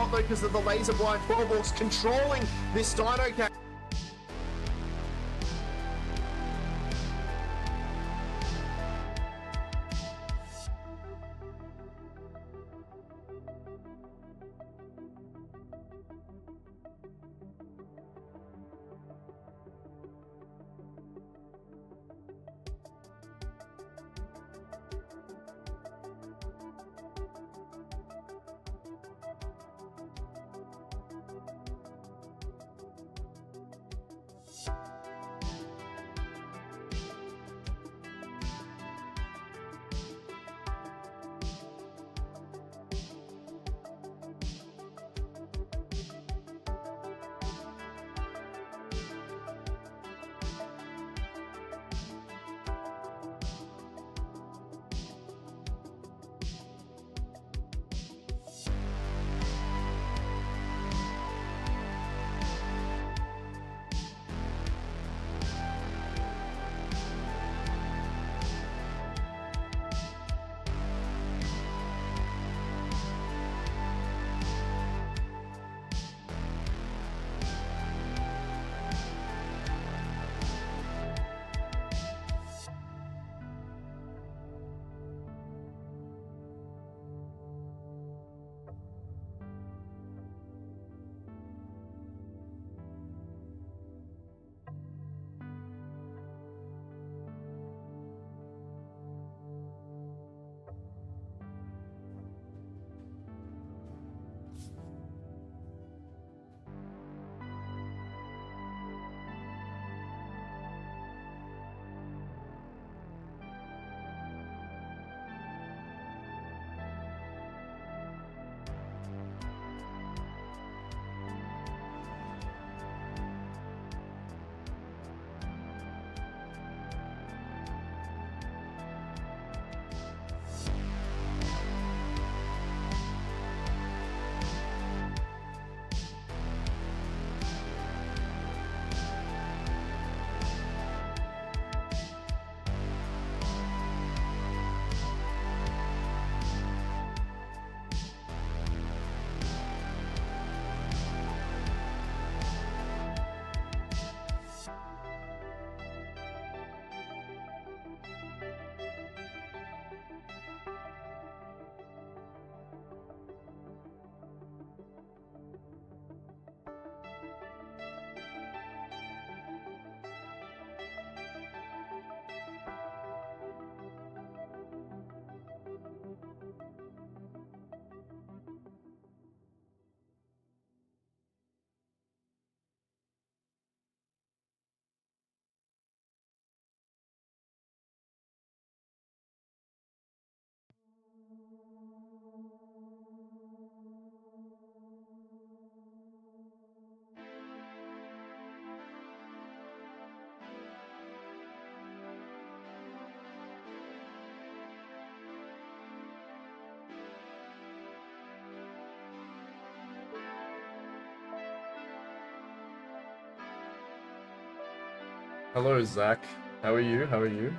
not, though, because of the laser blind. 12 Orcs controlling this Dino Cat. Hello, Zach. How are you? How are you?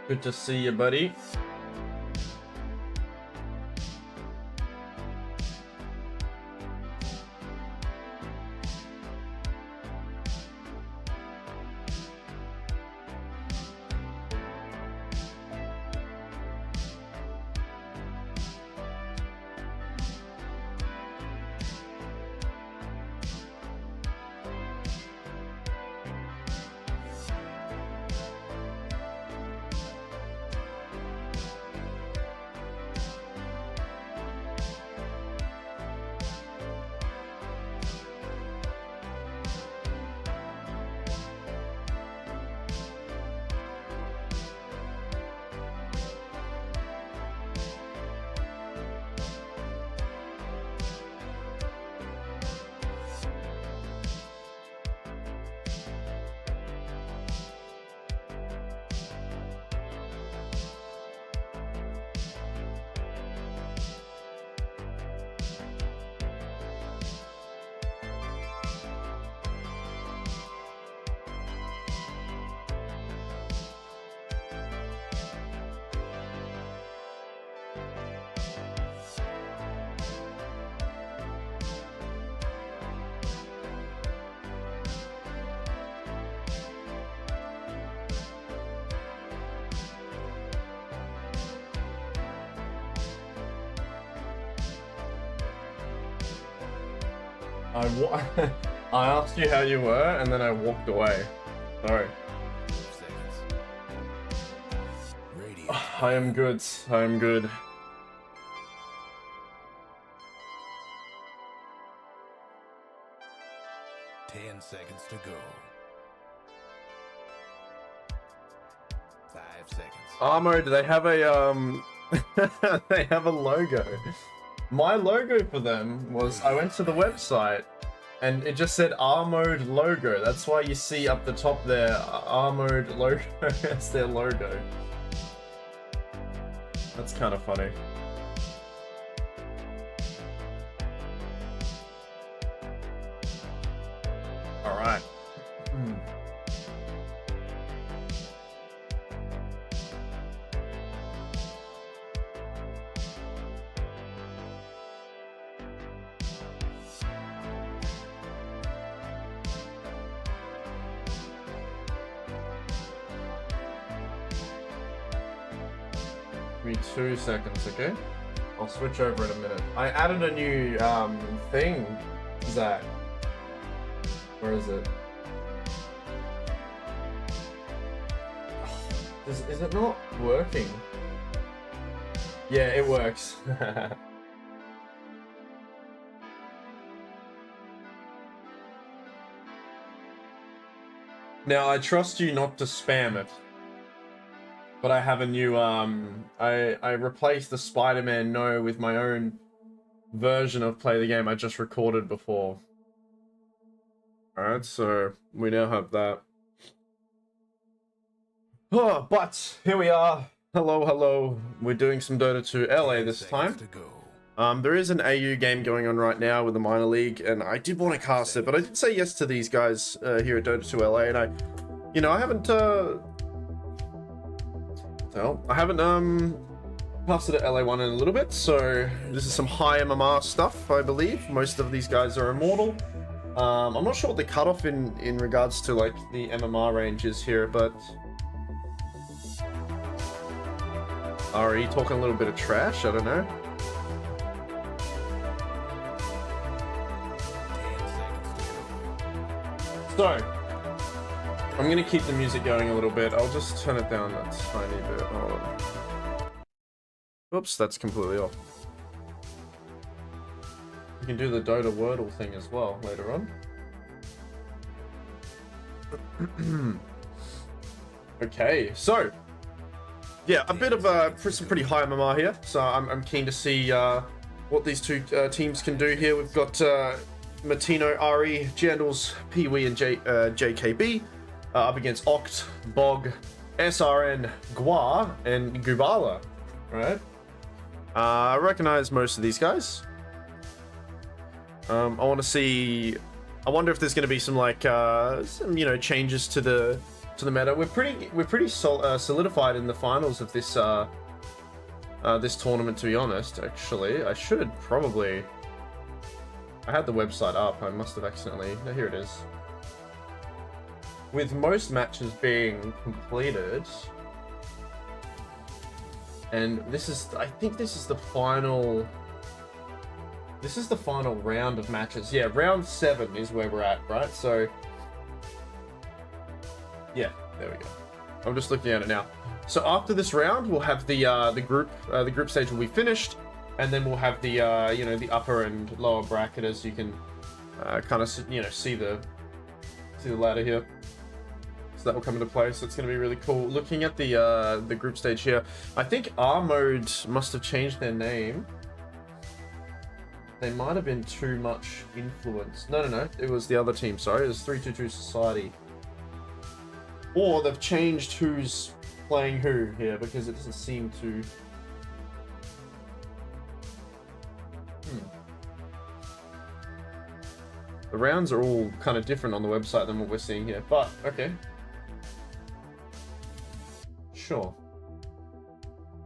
Good to see you, buddy. I asked you how you were, and then I walked away. Sorry. I am good. I am good. Seconds to go. 5 seconds. Armored, they have a they have a logo. My logo for them was, I went to the website and it just said Armored logo. That's why you see up the top there, Armored logo. That's their logo. That's kind of funny. All right. Give me 2 seconds, okay? I'll switch over in a minute. I added a new thing, Zach. Where is it? Is it not working? Yeah, it works. Now, I trust you not to spam it. But I have a new, I replaced the Spider-Man No with my own version of Play the Game I just recorded before. Alright, so we now have that. Oh, but here we are. Hello, hello. We're doing some Dota 2 LA this time. There is an AU game going on right now with the minor league, and I did want to cast it, but I did say yes to these guys here at Dota 2 LA, and I haven't, I haven't casted at LA1 in a little bit, so this is some high MMR stuff, I believe. Most of these guys are immortal. I'm not sure what the cutoff in regards to like the MMR range is here, but RE talking a little bit of trash, I don't know. So I'm gonna keep the music going a little bit. I'll just turn it down a tiny bit. Hold on. Oops, that's completely off. You can do the Dota Wordle thing as well later on. Okay, so yeah, a bit of some pretty high MMR here. So I'm keen to see what these two teams can do here. We've got Matino, RE, Jandals, Pee-wee, and JKB. Up against Oct, Bog, SRN, Gua, and Gubala, right? I recognize most of these guys. I want to see. I wonder if there's going to be some like some changes to the meta. We're pretty solidified in the finals of this this tournament. To be honest, actually, I should probably. I had the website up. I must have accidentally. No, here it is. With most matches being completed, and this is, I think this is the final. This is the final round of matches. Yeah, round 7 is where we're at, right? So, yeah, there we go. I'm just looking at it now. So after this round, we'll have the group stage will be finished, and then we'll have the the upper and lower bracket, as you can kind of see the ladder here. So that will come into play. So it's going to be really cool. Looking at the group stage here, I think R Mode must have changed their name. They might have been too much influence. No. It was the other team. Sorry, it was 322 Society. Or they've changed who's playing who here because it doesn't seem to. The rounds are all kind of different on the website than what we're seeing here, but okay. Sure.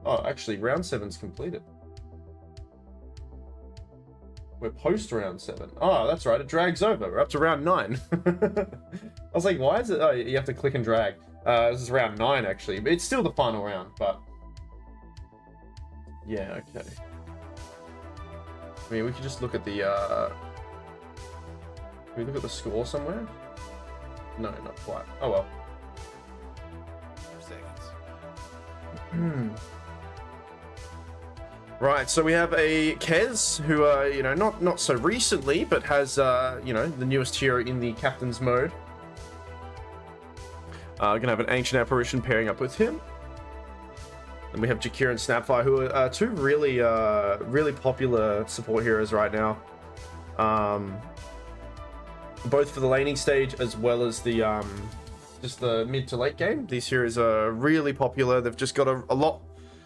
Oh, actually, round 7's completed. We're post round 7. Oh, that's right. It drags over. We're up to round 9. I was like, why is it? Oh, you have to click and drag. This is round 9, actually. But it's still the final round, but yeah, okay. I mean, we could just look at the we look at the score somewhere? No, not quite. Oh well. 5 seconds. Right, so we have a Kez who, you know, not so recently, but has, you know, the newest hero in the captain's mode. Gonna have an Ancient Apparition pairing up with him. And we have Jakir and Snapfire, who are two really, really popular support heroes right now. Both for the laning stage as well as the, just the mid to late game. These heroes are really popular. They've just got a lot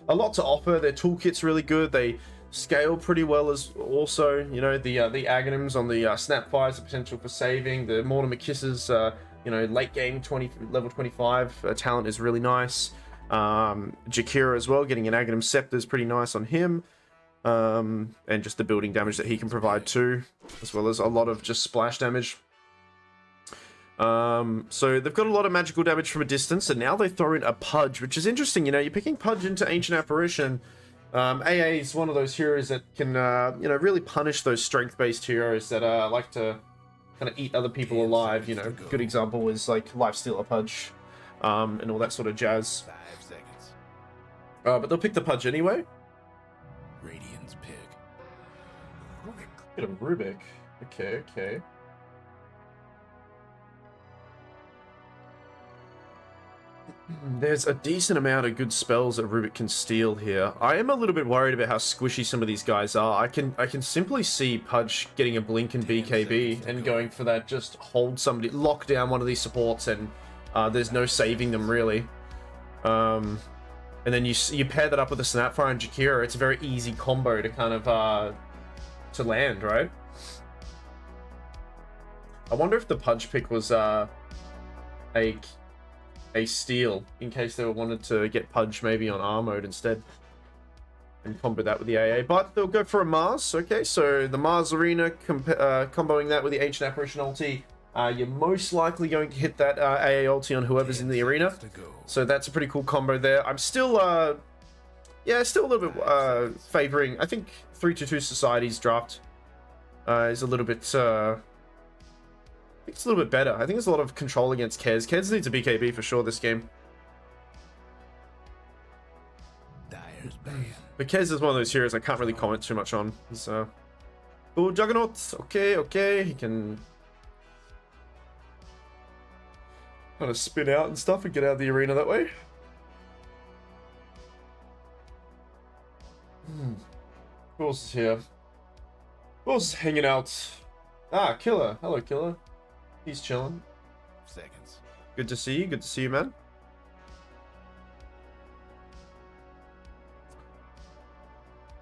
to offer. Their toolkit's really good. They scale pretty well as also, you know, the Aghanims on the Snapfires, the potential for saving. The Mortimer Kisses, you know, late game level 25 talent is really nice. Jakira as well, getting an Aghanim Scepter is pretty nice on him. And just the building damage that he can provide too, as well as a lot of just splash damage. So they've got a lot of magical damage from a distance, and now they throw in a Pudge, which is interesting. You know, you're picking Pudge into Ancient Apparition. AA is one of those heroes that can, you know, really punish those strength-based heroes that like to kind of eat other people alive. You know, good example is like Lifestealer Pudge, and all that sort of jazz. 5 seconds. But they'll pick the Pudge anyway. Radiant's pick. Bit of Rubik. Okay, okay. There's a decent amount of good spells that Rubik can steal here. I am a little bit worried about how squishy some of these guys are. I can simply see Pudge getting a blink and BKB and going for that, just hold somebody, lock down one of these supports, and there's no saving them really. And then you pair that up with a Snapfire and Jakira. It's a very easy combo to kind of to land, right? I wonder if the Pudge pick was a steal in case they wanted to get Pudge maybe on R mode instead and combo that with the AA, but they'll go for a Mars. Okay, so the Mars Arena comboing that with the Ancient Apparition ulti, you're most likely going to hit that AA ulti on whoever's in the arena, so that's a pretty cool combo there. I'm still yeah, still a little bit favoring, I think 3-2 Society's draft is a little bit it's a little bit better. I think there's a lot of control against Kez. Kez needs a BKB for sure this game. Dyer's ban. But Kez is one of those heroes I can't really comment too much on. He's oh, Juggernaut. Okay, okay. He can kind of spin out and stuff and get out of the arena that way. Who else is here? Who else is hanging out? Ah, Killer. Hello, Killer. He's chilling. Seconds. Good to see you. Good to see you, man.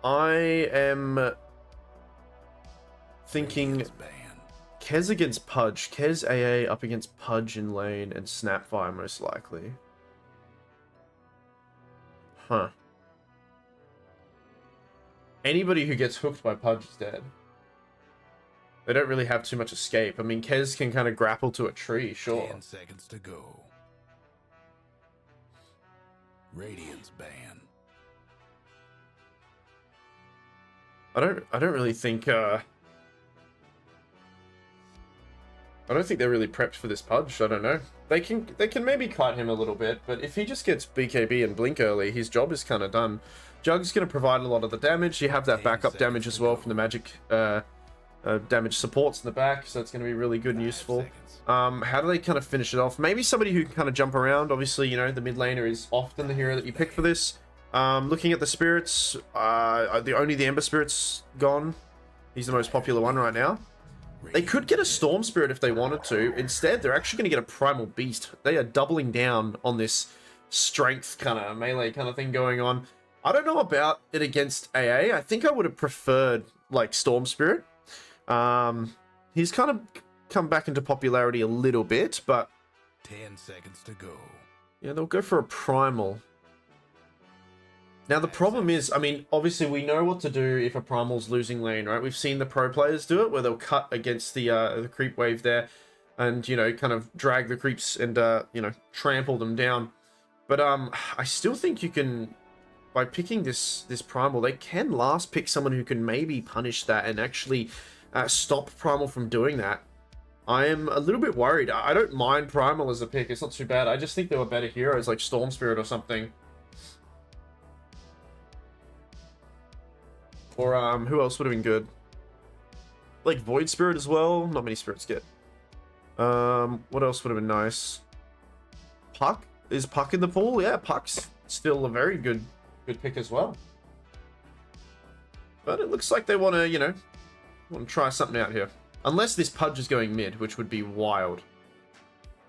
I am thinking Kez against Pudge. Kez AA up against Pudge in lane and Snapfire most likely. Huh. Anybody who gets hooked by Pudge is dead. They don't really have too much escape. I mean, Kez can kind of grapple to a tree, sure. 10 seconds to go. Radiant's ban. I don't really think I don't think they're really prepped for this Pudge. I don't know. They can maybe kite him a little bit, but if he just gets BKB and blink early, his job is kind of done. Jug's going to provide a lot of the damage. You have that backup damage as well from the magic damage supports in the back, so it's going to be really good and useful. How do they kind of finish it off? Maybe somebody who can kind of jump around. Obviously, you know, the mid laner is often the hero that you pick for this. Looking at the spirits, only the Ember Spirit's gone. He's the most popular one right now. They could get a Storm Spirit if they wanted to. Instead, they're actually going to get a Primal Beast. They are doubling down on this strength kind of melee kind of thing going on. I don't know about it against AA. I think I would have preferred like Storm Spirit. He's kind of come back into popularity a little bit, but 10 seconds to go. yeah, they'll go for a Primal. Now the problem is, I mean, obviously we know what to do if a Primal's losing lane, right? We've seen the pro players do it, where they'll cut against the creep wave there, and you know, kind of drag the creeps and you know, trample them down. But I still think you can, by picking this Primal, they can last pick someone who can maybe punish that and actually stop Primal from doing that. I am a little bit worried. I don't mind Primal as a pick. It's not too bad. I just think there were better heroes like Storm Spirit or something. Or who else would have been good? Like Void Spirit as well. Not many spirits get. What else would have been nice? Puck? Is Puck in the pool? Yeah, Puck's still a very good pick as well. But it looks like they want to, you know, want to try something out here. Unless this Pudge is going mid, which would be wild.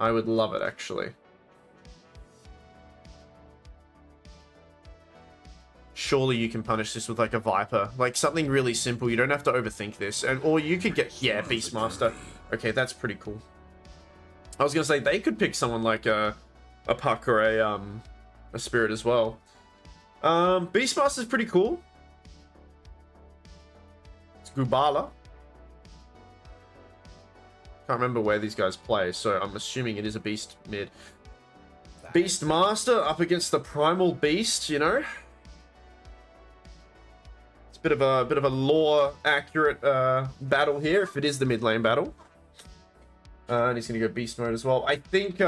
I would love it, actually. Surely you can punish this with like a Viper. Like something really simple. You don't have to overthink this. Or you could get, yeah, Beastmaster. Okay, that's pretty cool. I was going to say, they could pick someone like a Puck or a Spirit as well. Beastmaster's pretty cool. It's Gubala. Can't remember where these guys play, so I'm assuming it is a Beast mid. Beastmaster up against the Primal Beast, you know? It's a bit of a lore accurate battle here, if it is the mid lane battle. And he's gonna go Beast mode as well. I think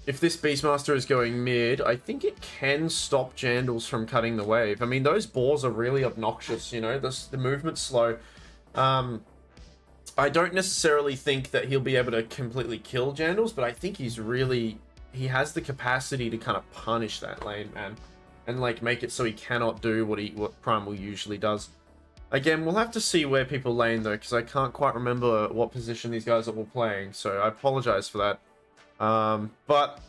if this Beastmaster is going mid, I think it can stop Jandals from cutting the wave. I mean, those boars are really obnoxious, you know? The movement's slow. I don't necessarily think that he'll be able to completely kill Jandals, but I think he has the capacity to kind of punish that lane, man. And, like, make it so he cannot do what Primal usually does. Again, we'll have to see where people lane, though, because I can't quite remember what position these guys are all playing, so I apologize for that. But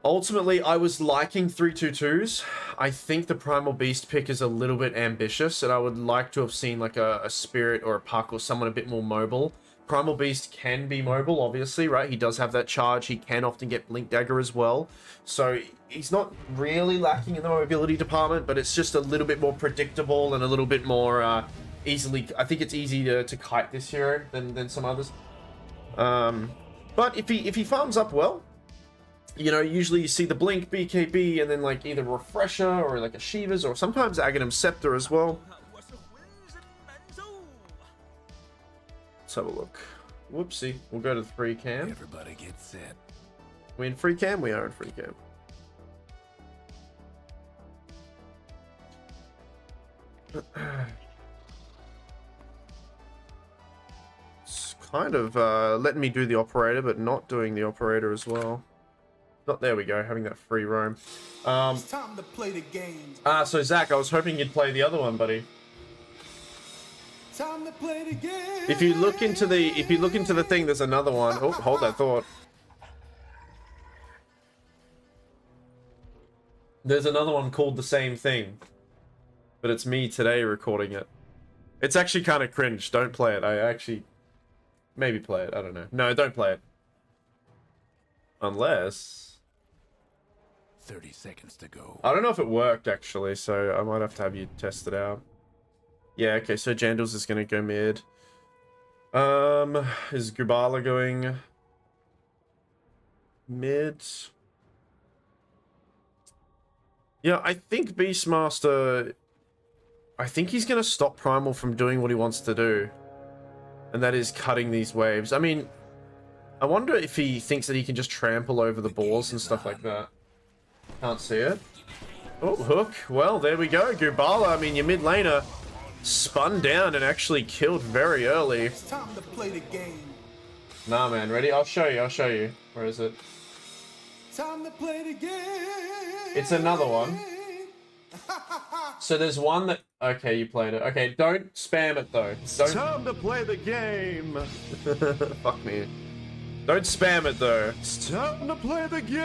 ultimately, I was liking 3-2-2s. I think the Primal Beast pick is a little bit ambitious, and I would like to have seen like a Spirit or a Puck or someone a bit more mobile. Primal Beast can be mobile, obviously, right? He does have that charge. He can often get Blink Dagger as well. So he's not really lacking in the mobility department, but it's just a little bit more predictable and a little bit more easily... I think it's easy to kite this hero than some others. But if he farms up well, you know, usually you see the Blink, BKB, and then like either Refresher or like a Shiva's or sometimes Aghanim Scepter as well. Let's have a look. Whoopsie. We'll go to the free cam. Everybody get set. We in free cam? We are in free cam. It's kind of letting me do the operator, but not doing the operator as well. Not, there we go, having that free roam. It's time to play the game. So Zach, I was hoping you'd play the other one, buddy. Time to play the game. If you look into the thing, there's another one. Oh, hold that thought. There's another one called the same thing, but it's me today recording it. It's actually kind of cringe. Don't play it. I actually maybe play it. I don't know. No, don't play it. Unless 30 seconds to go. I don't know if it worked actually, so I might have to have you test it out. Yeah, okay, so Jandals is gonna go mid. Is Gubala going mid? Yeah, I think Beastmaster... I think he's gonna stop Primal from doing what he wants to do. And that is cutting these waves. I mean, I wonder if he thinks that he can just trample over the balls and stuff like that. Can't see it. Oh, hook. Well, there we go. Gubala, I mean, your mid laner spun down and actually killed very early. It's time to play the game. Nah, man. Ready? I'll show you. I'll show you. Where is it? Time to play the game. It's another one. So there's one that... Okay, you played it. Okay, don't spam it, though. Don't... Time to play the game. Fuck me. Don't spam it, though. It's time to play the game.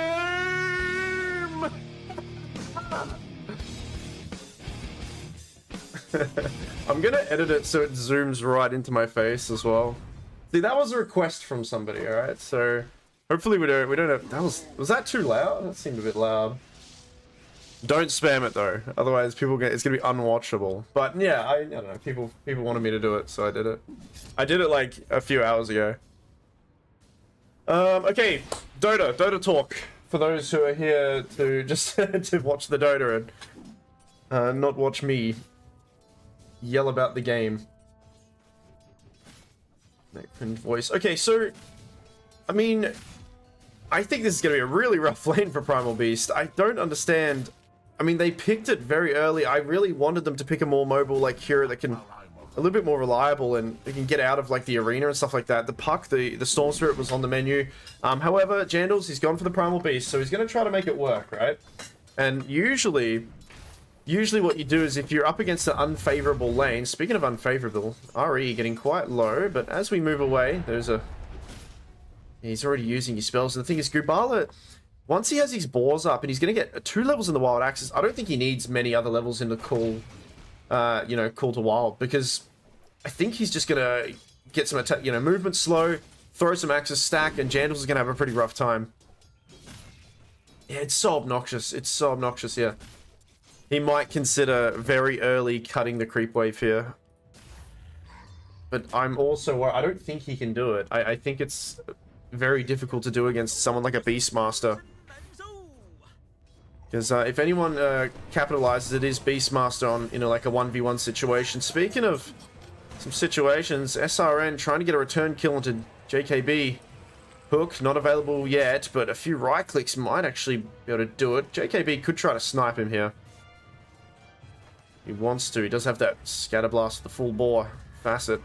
I'm gonna edit it so it zooms right into my face as well. See, that was a request from somebody, alright? So hopefully we don't have... That was that too loud? That seemed a bit loud. Don't spam it though, otherwise it's gonna be unwatchable. But yeah, I don't know, people wanted me to do it, so I did it. I did it like a few hours ago. Okay, Dota talk. For those who are here to just to watch the Dota and not watch me. yell about the game. Voice. Okay, so I mean, I think this is going to be a really rough lane for Primal Beast. I don't understand. I mean, they picked it very early. I really wanted them to pick a more mobile, like, hero that can... a little bit more reliable and they can get out of, like, the arena and stuff like that. The Puck, the Storm Spirit was on the menu. However, Jandals, he's gone for the Primal Beast, so he's going to try to make it work, right? And usually what you do is if you're up against an unfavorable lane... Speaking of unfavorable, RE getting quite low, but as we move away, there's a... He's already using his spells. And the thing is, Gubala, once he has his boars up, and he's going to get 2 levels in the Wild Axis, I don't think he needs many other levels in the Call, you know, Call to Wild, because I think he's just going to get some attack, you know, movement slow, throw some Axis stack, and Jandals is going to have a pretty rough time. Yeah, it's so obnoxious. It's so obnoxious, yeah. He might consider very early cutting the creep wave here. But I'm also worried. I don't think he can do it. I think it's very difficult to do against someone like a Beastmaster. Because if anyone capitalizes, it is Beastmaster on, you know, like a 1v1 situation. Speaking of some situations, SRN trying to get a return kill into JKB. Hook, not available yet, but a few right clicks might actually be able to do it. JKB could try to snipe him here. He wants to. He does have that Scatter Blast, the full bore facet.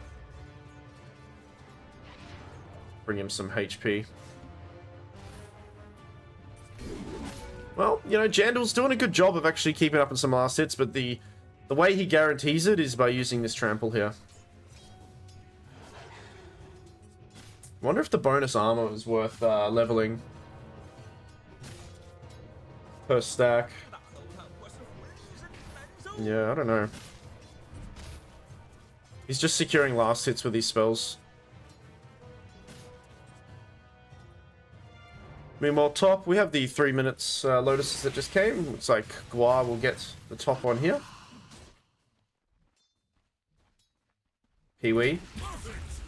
Bring him some HP. Well, you know, Jandal's doing a good job of actually keeping up in some last hits, but the way he guarantees it is by using this trample here. Wonder if the bonus armor is worth leveling per stack. Yeah, I don't know. He's just securing last hits with these spells. Meanwhile, top, we have the 3 minutes Lotuses that just came. Looks like Gua will get the top one here. Pee-wee.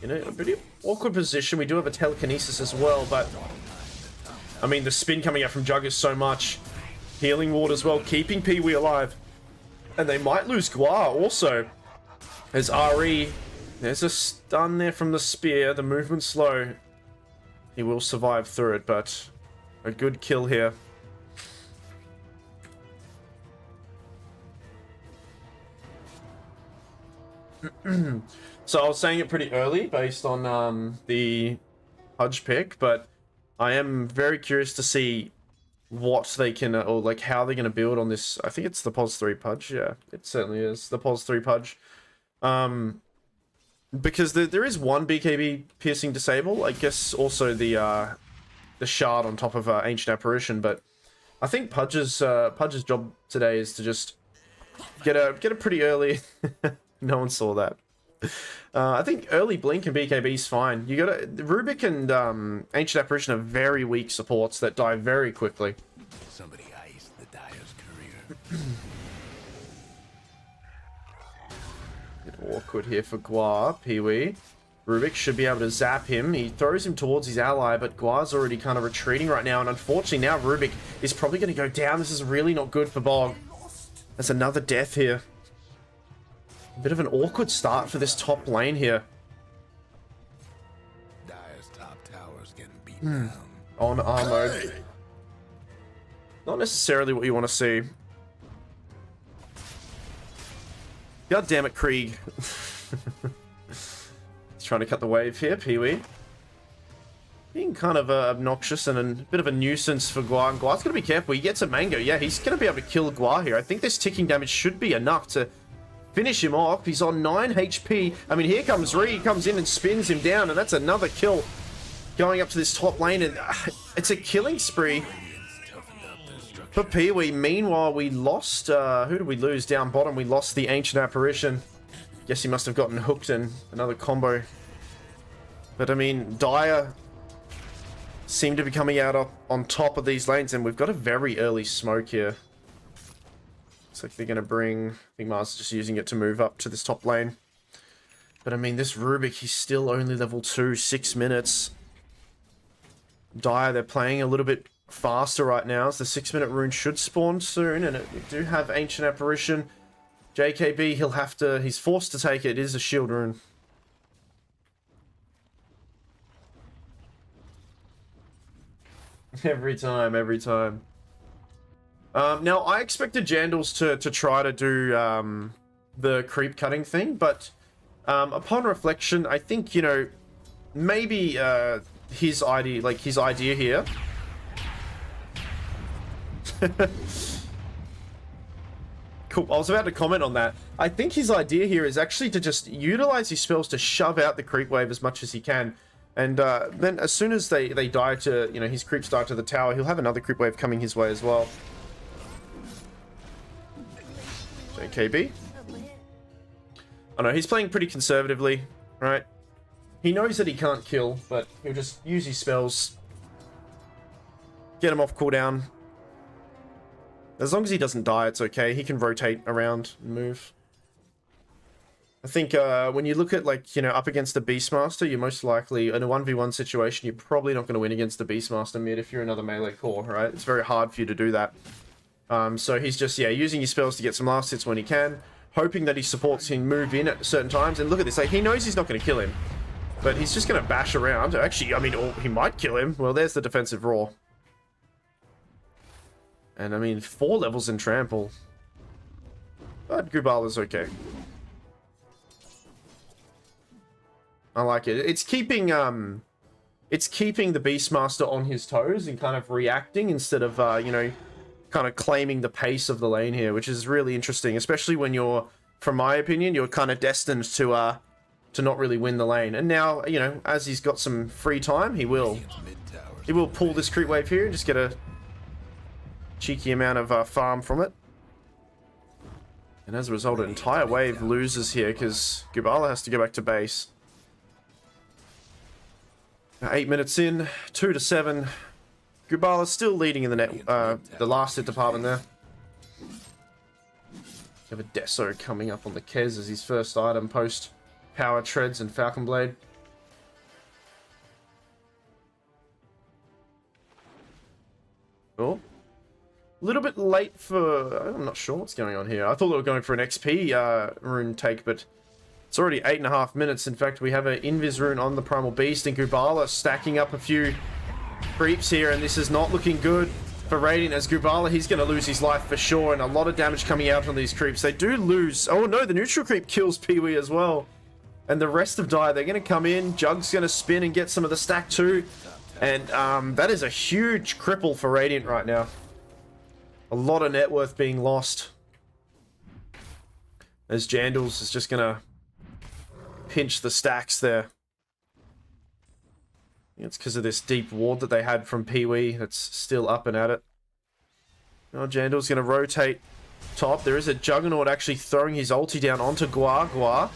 In a pretty awkward position. We do have a telekinesis as well, but... I mean, the spin coming out from Jug is so much. Healing ward as well, keeping Pee-wee alive. And they might lose Gua also. As RE... There's a stun there from the spear. The movement's slow. He will survive through it, but... a good kill here. So I was saying it pretty early based on the Pudge pick, but I am very curious to see what they can, or like how they're going to build on this. I think it's the POS 3 Pudge. Yeah, it certainly is. The POS 3 Pudge. Because there is one BKB piercing disable. I guess also the shard on top of Ancient Apparition, but I think Pudge's job today is to just get a pretty early. No one saw that. I think early Blink and BKB is fine. You gotta Rubik and Ancient Apparition are very weak supports that die very quickly. Somebody iced the Dyer's career. Bit awkward here for Gua. Pee-wee. Rubik should be able to zap him. He throws him towards his ally, but Gua's already kind of retreating right now, and unfortunately now Rubik is probably going to go down. This is really not good for Bog. There's another death here. A bit of an awkward start for this top lane here. Dyer's top tower's getting beaten down. On R mode. Not necessarily what you want to see. God damn it, Krieg. Trying to cut the wave here, Pee-wee. Being kind of obnoxious and a bit of a nuisance for Gua. And Gua's going to be careful. He gets a mango. Yeah, he's going to be able to kill Gua here. I think this ticking damage should be enough to finish him off. He's on 9 HP. I mean, here comes Ree. He comes in and spins him down, and that's another kill going up to this top lane. And it's a killing spree for Pee-wee. Meanwhile, we lost... who did we lose down bottom? We lost the Ancient Apparition. Guess he must have gotten hooked in another combo. But I mean, Dyer seem to be coming out on top of these lanes, and we've got a very early smoke here. Looks like they're going to bring... I think Mars is just using it to move up to this top lane. But I mean, this Rubik, he's still only level 2, 6 minutes. Dyer, they're playing a little bit faster right now, as the 6-minute rune should spawn soon, and we do have Ancient Apparition. JKB, he's forced to take it. It is a shield rune. Every time. Now, I expected Jandals to try to do the creep cutting thing, but upon reflection, I think, you know, maybe his idea here. Cool. I was about to comment on that. I think his idea here is actually to just utilize his spells to shove out the creep wave as much as he can. And then as soon as they die to, you know, his creeps die to the tower, he'll have another creep wave coming his way as well. JKB. I know, he's playing pretty conservatively, right? He knows that he can't kill, but he'll just use his spells. Get him off cooldown. As long as he doesn't die, it's okay. He can rotate around and move. I think when you look at, like, you know, up against the Beastmaster, you're most likely, in a 1v1 situation, you're probably not going to win against the Beastmaster mid if you're another melee core, right? It's very hard for you to do that. So he's just, yeah, using his spells to get some last hits when he can, hoping that his supports can move in at certain times. And look at this, like, he knows he's not going to kill him, but he's just going to bash around. Actually, I mean, he might kill him. Well, there's the defensive roar. And, I mean, 4 levels in trample. But Gubala's okay. I like it. It's keeping the Beastmaster on his toes and kind of reacting instead of, you know, kind of claiming the pace of the lane here, which is really interesting, especially when you're, from my opinion, you're kind of destined to not really win the lane. And now, you know, as he's got some free time, he will pull this creep wave here and just get a cheeky amount of farm from it. And as a result, an entire wave loses here because Gubala has to go back to base. 8 minutes in, 2-7. Gubala's still leading in the last hit department there. We have a Deso coming up on the Kez as his first item post Power Treads and Falcon Blade. Oh. A little bit late for... I'm not sure what's going on here. I thought they were going for an XP rune take, but it's already 8.5 minutes. In fact, we have an Invis rune on the Primal Beast, and Gubala stacking up a few creeps here, and this is not looking good for Radiant as Gubala. He's going to lose his life for sure, and a lot of damage coming out on these creeps. They do lose... Oh no, the neutral creep kills Pee-wee as well. And the rest of Dire, they're going to come in. Jug's going to spin and get some of the stack too. And that is a huge cripple for Radiant right now. A lot of net worth being lost. As Jandals is just going to pinch the stacks there. It's because of this deep ward that they had from Pee-wee that's still up and at it. Now Jandal's going to rotate top. There is a Juggernaut actually throwing his ulti down onto Gua. Gua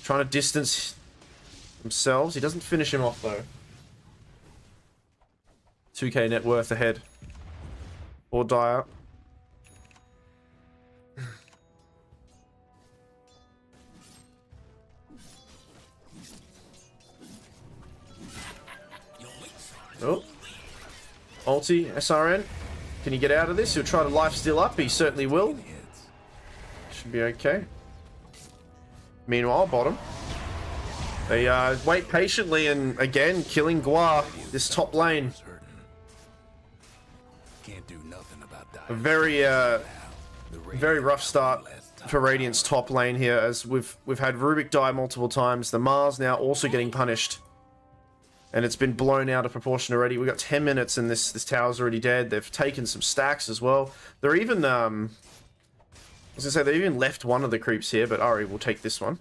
trying to distance themselves. He doesn't finish him off though. 2k net worth ahead. Or Dire. Oh. Ulti, SRN. Can he get out of this? He'll try to lifesteal up. He certainly will. Should be okay. Meanwhile, bottom. They wait patiently and again killing Gua, this top lane. A very rough start for Radiant's top lane here, as we've had Rubik die multiple times. The Mars now also getting punished. And it's been blown out of proportion already. We've got 10 minutes and this tower's already dead. They've taken some stacks as well. They're even, I was gonna say, they even left one of the creeps here, but Ari will take this one.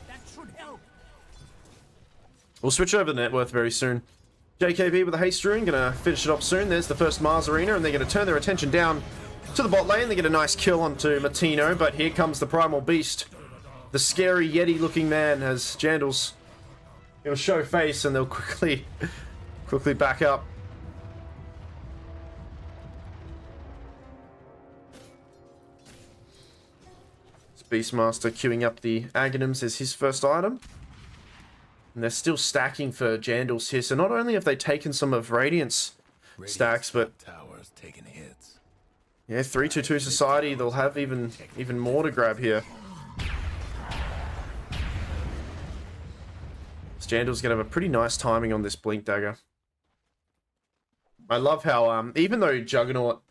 That should help. We'll switch over to net worth very soon. JKB with a haste rune, gonna finish it off soon. There's the first Mars Arena, and they're gonna turn their attention down to the bot lane. They get a nice kill onto Martino, but here comes the Primal Beast. The scary Yeti-looking man as Jandals. He'll show face and they'll quickly back up. It's Beastmaster queuing up the Aghanims as his first item. And they're still stacking for Jandals here. So not only have they taken some of Radiant's stacks, but towers taking hits. Yeah, 3-2-2 society. They'll have even more to grab here. Jandal's gonna have a pretty nice timing on this blink dagger. I love how even though Juggernaut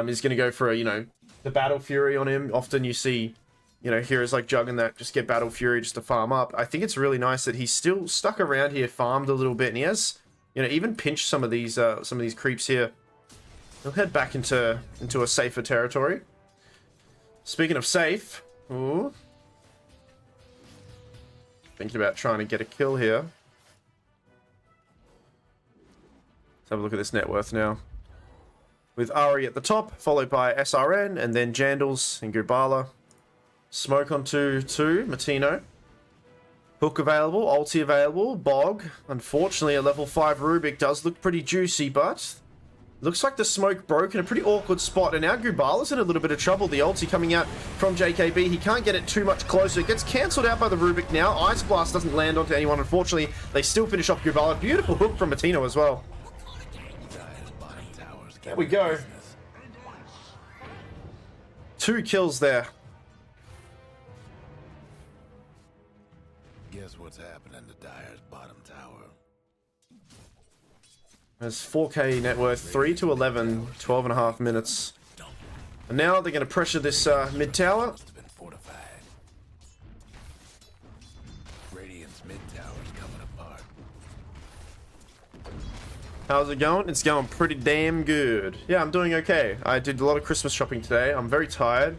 is gonna go for a, you know, the Battle Fury on him. Often you see, you know, heroes like Juggernaut that just get Battle Fury just to farm up. I think it's really nice that he's still stuck around here, farmed a little bit, and he has, you know, even pinched some of these creeps here. He'll head back into a safer territory. Speaking of safe, ooh. Thinking about trying to get a kill here. Let's have a look at this net worth now. With Ari at the top, followed by SRN, and then Jandals and Gubala. Smoke onto Matino. Hook available, ulti available, Bog. Unfortunately, a level 5 Rubik does look pretty juicy, but looks like the smoke broke in a pretty awkward spot, and now Gubala's in a little bit of trouble. The ulti coming out from JKB. He can't get it too much closer. It gets cancelled out by the Rubik now. Ice Blast doesn't land onto anyone, unfortunately. They still finish off Gubala. Beautiful hook from Matino as well. There we go. 2 kills there. Guess what's happening to Dire's bottom tower? There's 4k net worth, 3 to 11, 12.5 minutes. And now they're going to pressure this mid tower. Must have been fortified. Radiant's mid tower's coming apart. How's it going? It's going pretty damn good. Yeah, I'm doing okay. I did a lot of Christmas shopping today. I'm very tired.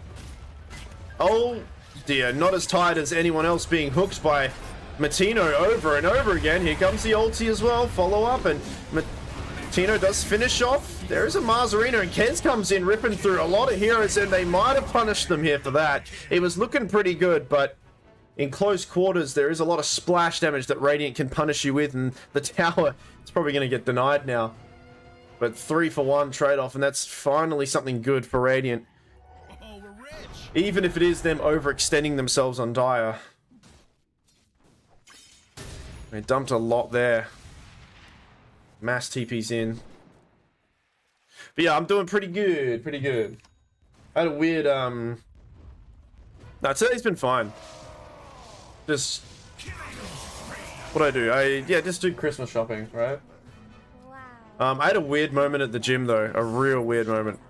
Oh dear, not as tired as anyone else being hooked by Matino over and over again. Here comes the ulti as well. Follow up, and Matino does finish off. There is a Mars Arena, and Kez comes in ripping through a lot of heroes, and they might have punished them here for that. It was looking pretty good, but in close quarters, there is a lot of splash damage that Radiant can punish you with, and the tower is probably going to get denied now. But 3-for-1 trade-off, and that's finally something good for Radiant. Oh, we're rich. Even if it is them overextending themselves on Dire. They dumped a lot there. Mass TP's in. But yeah, I'm doing pretty good, pretty good. I had a weird, no, today's been fine. Just, what do? Yeah, just do Christmas shopping, right? Wow. I had a weird moment at the gym though, a real weird moment.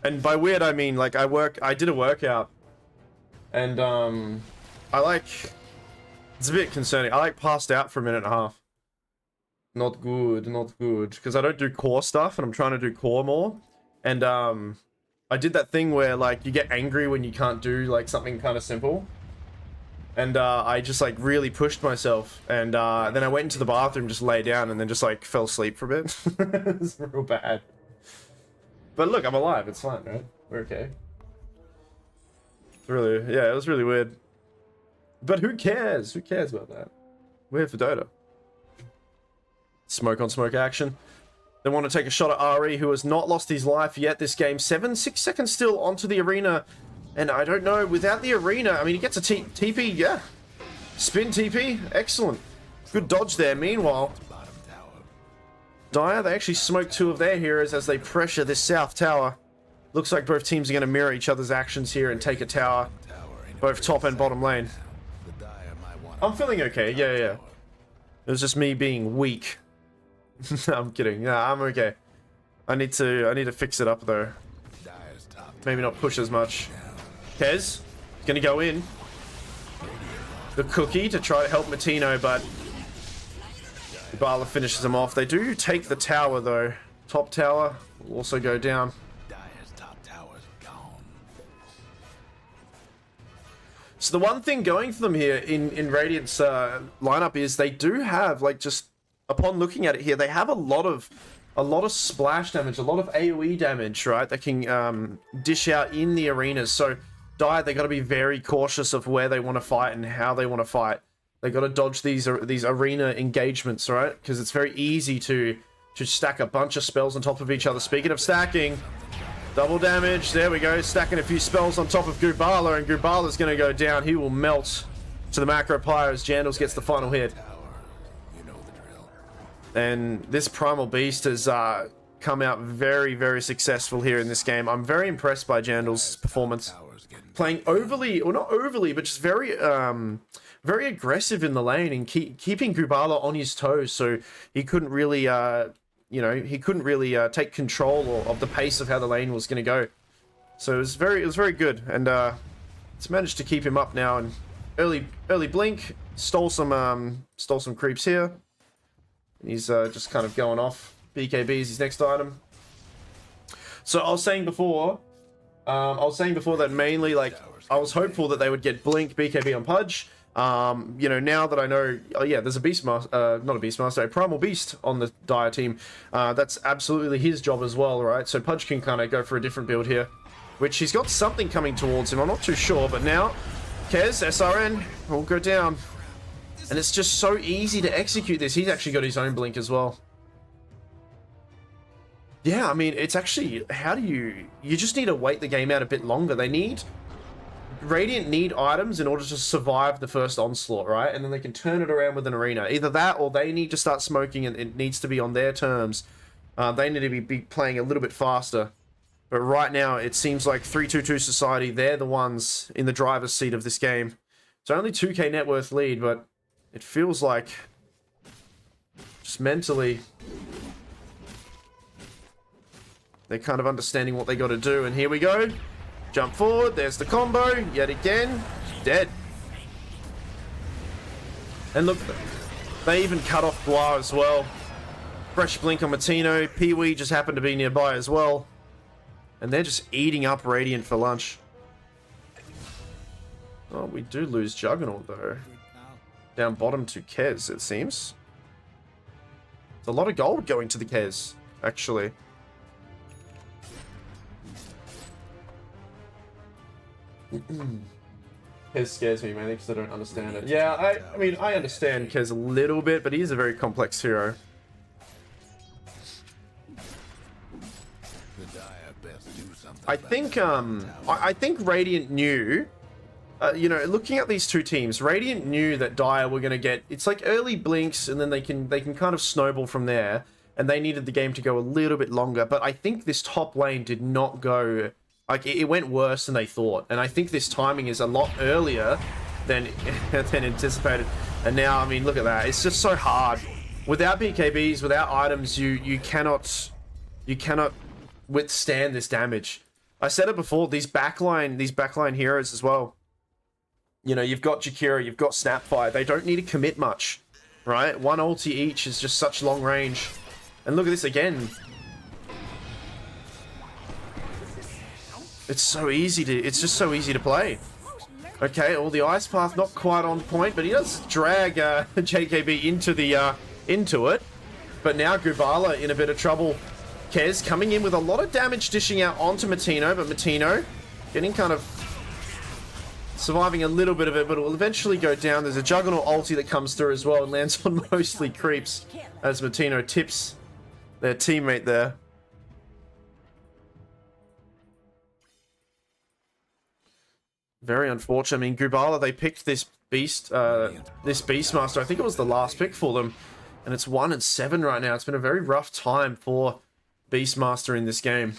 And by weird, I mean, like, I did a workout. And, it's a bit concerning. I, passed out for a minute and a half. Not good, not good. Because I don't do core stuff, and I'm trying to do core more. And, I did that thing where, you get angry when you can't do, something kind of simple. And, I just, really pushed myself. And, then I went into the bathroom, just lay down, and then just, fell asleep for a bit. It was real bad. But look, I'm alive. It's fine, right? We're okay. It's really, yeah, it was really weird. But who cares? Who cares about that? We're here for Dota. Smoke on smoke action. They want to take a shot at Ari, who has not lost his life yet this game. 6 seconds still onto the arena. And I don't know, without the arena, I mean, he gets a TP, yeah. Spin TP, excellent. Good dodge there. Meanwhile, Dire, they actually smoke 2 of their heroes as they pressure this south tower. Looks like both teams are going to mirror each other's actions here and take a tower, both top and bottom lane. I'm feeling okay, yeah. It was just me being weak. I'm kidding. Nah, I'm okay. I need to fix it up though. Maybe not push as much. Kez, gonna go in. The cookie to try to help Matino, but Bala finishes him off. They do take the tower though. Top tower will also go down. So the one thing going for them here in Radiant's lineup is they do have, just upon looking at it here, they have a lot of splash damage, a lot of AoE damage, right? That can dish out in the arenas. So Dire, they got to be very cautious of where they want to fight and how they want to fight. They got to dodge these arena engagements, right? Because it's very easy to stack a bunch of spells on top of each other. Speaking of stacking, double damage. There we go. Stacking a few spells on top of Gubala, and Gubala's going to go down. He will melt to the macro pyre as Jandals gets the final hit. And this Primal Beast has come out very, very successful here in this game. I'm very impressed by Jandal's performance. Playing overly, or not overly, but just very, very aggressive in the lane and keeping Gubala on his toes, so he couldn't really, you know, he couldn't really take control of the pace of how the lane was going to go. So it was very good, and it's managed to keep him up now. And early blink, stole some creeps here. And he's just kind of going off. BKB is his next item. So I was saying before that mainly, like, I was hopeful that they would get Blink, BKB on Pudge. You know, now that I know, oh yeah, there's a Beastmaster, not a Beastmaster, a Primal Beast on the Dire team. That's absolutely his job as well, right? So Pudge can kind of go for a different build here, which he's got something coming towards him. I'm not too sure, but now, Kez, SRN, will go down. And it's just so easy to execute this. He's actually got his own Blink as well. Yeah, I mean, it's actually, how do you just need to wait the game out a bit longer. Radiant need items in order to survive the first onslaught, right? And then they can turn it around with an arena. Either that, or they need to start smoking, and it needs to be on their terms. They need to be playing a little bit faster. But right now, it seems like 322 Society, they're the ones in the driver's seat of this game. It's only 2k net worth lead, but it feels like just mentally they're kind of understanding what they got to do. And here we go. Jump forward. There's the combo. Yet again. Dead. And look, they even cut off Gua as well. Fresh blink on Matino. Pee-wee just happened to be nearby as well. And they're just eating up Radiant for lunch. Oh, we do lose Juggernaut though. Down bottom to Kez, it seems. There's a lot of gold going to the Kez, actually. Kez scares me, mainly because I don't understand it. Yeah, I mean, I understand Kez a little bit, but he is a very complex hero. I think Radiant knew, you know, looking at these two teams, Radiant knew that Dire were going to get, it's like early blinks, and then they can kind of snowball from there, and they needed the game to go a little bit longer. But I think this top lane did not go, like, it went worse than they thought, and I think this timing is a lot earlier than anticipated. And now, I mean, look at that, it's just so hard. Without BKBs, without items, you cannot withstand this damage. I said it before, these backline heroes as well. You know, you've got Jakira, you've got Snapfire. They don't need to commit much, right? One ulti each is just such long range. And look at this again. It's so easy to, it's just so easy to play. Okay, well, the Ice Path not quite on point, but he does drag JKB into it. But now Gubala in a bit of trouble. Kez coming in with a lot of damage dishing out onto Matino, but Matino getting kind of surviving a little bit of it, but it will eventually go down. There's a Juggernaut ulti that comes through as well and lands on mostly creeps as Matino tips their teammate there. Very unfortunate. I mean, Gubala, they picked this Beastmaster. I think it was the last pick for them, and it's 1-7 right now. It's been a very rough time for Beastmaster in this game.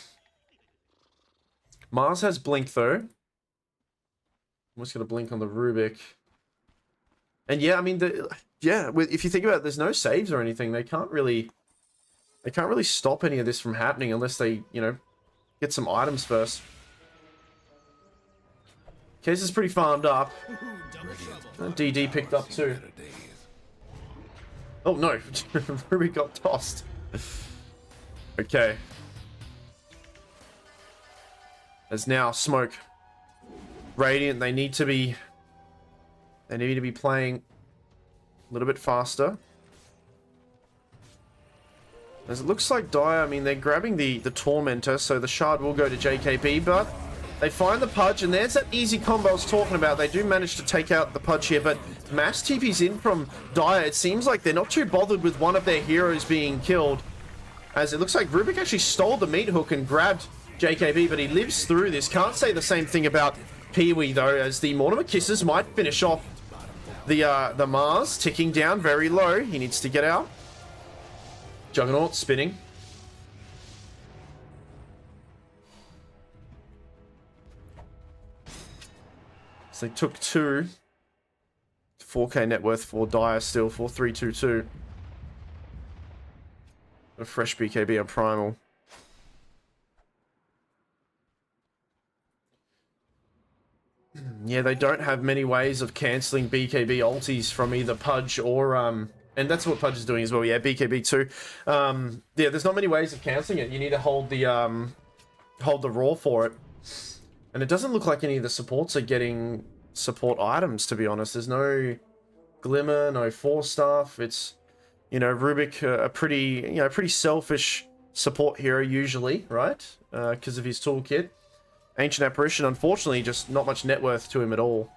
Mars has blink though. I'm just gonna blink on the Rubik. And yeah, I mean, if you think about it, there's no saves or anything. They can't really stop any of this from happening unless they, you know, get some items first. Case is pretty farmed up. DD picked up too. Oh no, Rubik got tossed. Okay. There's now smoke. Radiant, they need to be playing a little bit faster. As it looks like Dire, I mean, they're grabbing the Tormentor, so the shard will go to JKB, but they find the Pudge, and there's that easy combo I was talking about. They do manage to take out the Pudge here, but mass TP's in from Dire. It seems like they're not too bothered with one of their heroes being killed, as it looks like Rubik actually stole the meat hook and grabbed JKB, but he lives through this. Can't say the same thing about Pee-wee though, as the Mortimer Kisses might finish off the Mars, ticking down very low. He needs to get out. Juggernaut spinning. So they took 2. 4k net worth for Dire still, 4322. A fresh BKB on Primal. Yeah, they don't have many ways of cancelling BKB ultis from either Pudge or, and that's what Pudge is doing as well, yeah, BKB too. Yeah, there's not many ways of cancelling it. You need to hold the raw for it. And it doesn't look like any of the supports are getting support items, to be honest. There's no Glimmer, no 4-staff. It's, you know, Rubik, a pretty selfish support hero usually, right? Because of his toolkit. Ancient Apparition, unfortunately, just not much net worth to him at all.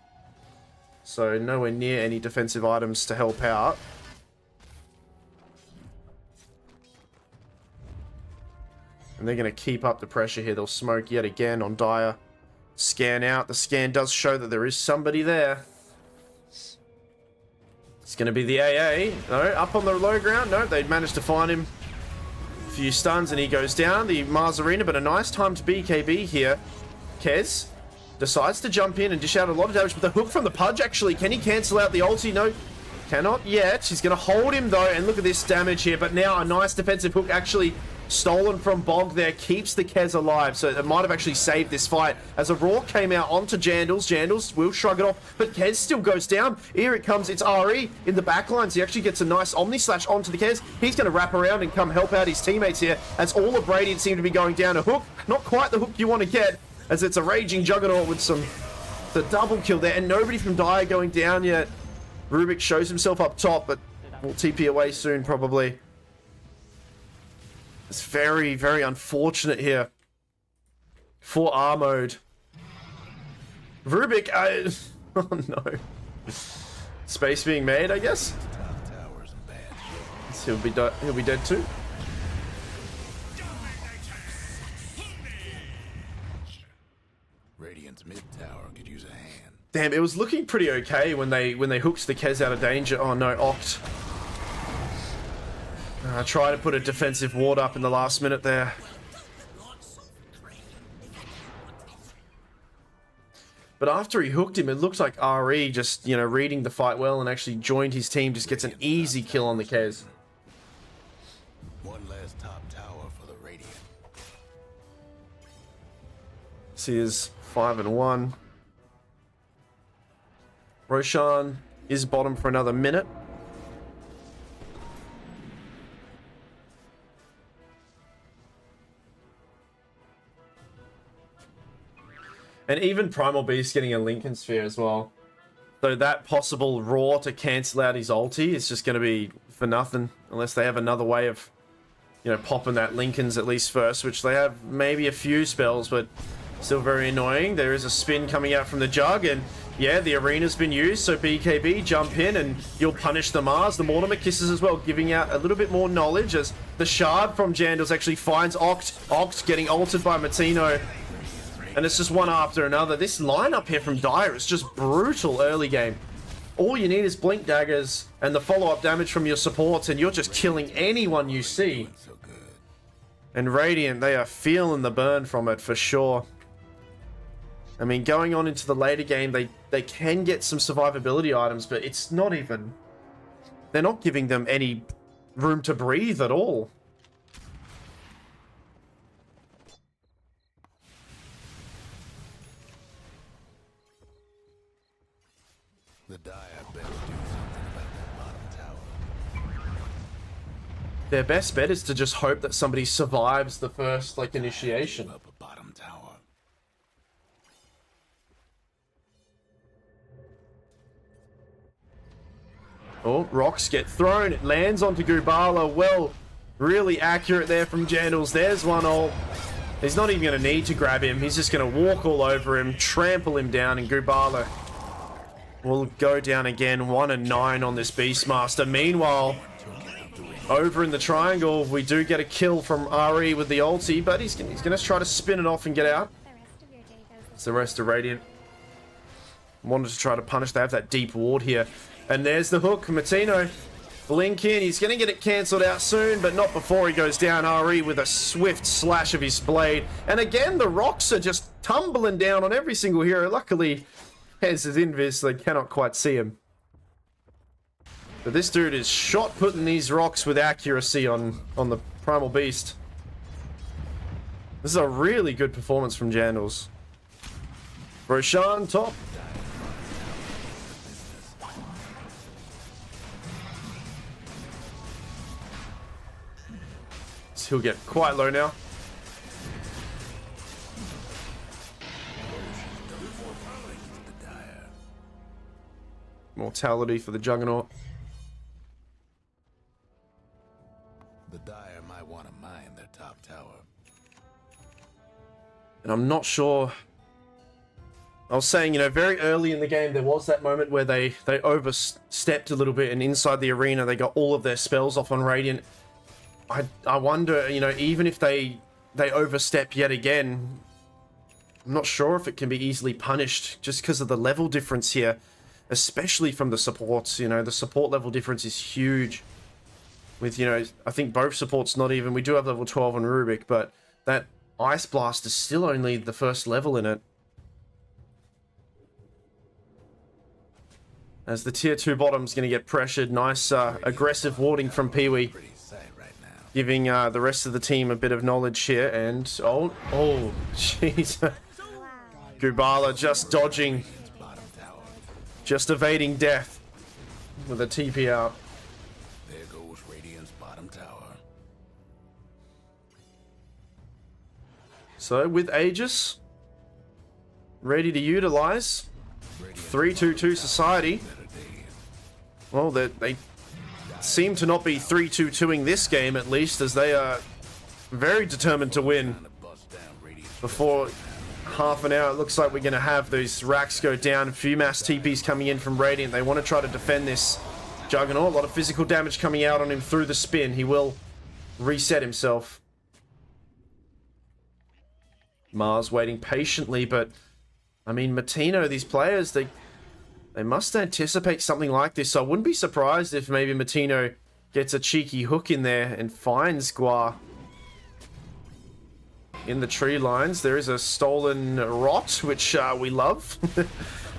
So nowhere near any defensive items to help out. And they're going to keep up the pressure here. They'll smoke yet again on Dire. Scan out. The scan does show that there is somebody there. It's going to be the AA. No, up on the low ground. No, they managed to find him. A few stuns and he goes down. The Mars Arena, but a nice time to BKB here. Kez decides to jump in and dish out a lot of damage, but the hook from the Pudge, actually, can he cancel out the ulti? No, cannot yet. He's going to hold him, though, and look at this damage here. But now a nice defensive hook actually stolen from Bog there, keeps the Kez alive, so it might have actually saved this fight. As a Raw came out onto Jandals, Jandals will shrug it off, but Kez still goes down. Here it comes, it's RE in the backlines. He actually gets a nice Omni Slash onto the Kez. He's going to wrap around and come help out his teammates here, as all of Radiant seem to be going down. A hook, not quite the hook you want to get, as it's a Raging Juggernaut with the double kill there, and nobody from Dire going down yet. Rubik shows himself up top, but will TP away soon, probably. It's very, very unfortunate here for R mode. Rubik, oh no. Space being made, I guess. He'll be dead too. Radiant's mid tower could use a hand. Damn, it was looking pretty okay when they hooked the Kez out of danger. Oh no, Oct. Try to put a defensive ward up in the last minute there. But after he hooked him, it looked like RE just, you know, reading the fight well and actually joined his team, just gets an easy kill on the Kez. One last top tower for the Radiant. This is 5-1. Roshan is bottom for another minute. And even Primal Beast getting a Lincoln Sphere as well. So that possible Raw to cancel out his ulti is just going to be for nothing. Unless they have another way of, you know, popping that Lincolns at least first. Which they have maybe a few spells, but still very annoying. There is a spin coming out from the Jug. And yeah, the arena's been used. So BKB, jump in and you'll punish the Mars. The Mortimer Kisses as well, giving out a little bit more knowledge. As the Shard from Jandals actually finds Oct. Oct getting ulted by Matino. And it's just one after another. This lineup here from Dire is just brutal early game. All you need is Blink Daggers and the follow-up damage from your supports, and you're just killing anyone you see. And Radiant, they are feeling the burn from it for sure. I mean, going on into the later game, they can get some survivability items, but it's not even... They're not giving them any room to breathe at all. The Dire better do something about that bottom tower. Their best bet is to just hope that somebody survives the first, like, initiation. Up a bottom tower. Oh, rocks get thrown. It lands onto Gubala. Well, really accurate there from Jandals. There's one ult. He's not even going to need to grab him. He's just going to walk all over him, trample him down, and Gubala will go down again. 1-9 on this Beastmaster. Meanwhile, over in the triangle, we do get a kill from RE with the ulti, but he's going to try to spin it off and get out. It's the rest of Radiant. Wanted to try to punish. They have that deep ward here. And there's the hook. Matino, blink in. He's going to get it cancelled out soon, but not before he goes down. RE with a swift slash of his blade. And again, the rocks are just tumbling down on every single hero. Luckily, Hez is invis, so they cannot quite see him. But this dude is shot putting these rocks with accuracy on the Primal Beast. This is a really good performance from Jandals. Roshan top. So he'll get quite low now. Mortality for the Juggernaut. The Dire might want to mine their top tower. And I'm not sure. I was saying, you know, very early in the game, there was that moment where they overstepped a little bit, and inside the arena, they got all of their spells off on Radiant. I wonder, you know, even if they overstep yet again, I'm not sure if it can be easily punished just because of the level difference here, especially from the supports. You know, the support level difference is huge. With, you know, I think both supports not even, we do have level 12 on Rubik, but that Ice Blast is still only the first level in it. As the tier 2 bottom's going to get pressured. Nice aggressive warding from Pee-wee. Giving the rest of the team a bit of knowledge here. And, oh, jeez. Gubala just dodging. Just evading death. With a TP out. There goes Radiant's bottom tower. So, with Aegis ready to utilize 3-2-2 Society. Well, they seem to not be 3-2-2ing this game, at least, as they are very determined to win. Before half an hour, it looks like we're going to have those racks go down. A few mass TPs coming in from Radiant. They want to try to defend this Juggernaut. A lot of physical damage coming out on him through the spin. He will reset himself. Mars waiting patiently, but I mean, Matino, these players, they must anticipate something like this. So I wouldn't be surprised if maybe Matino gets a cheeky hook in there and finds Gua in the tree lines. There is a stolen rot, which we love.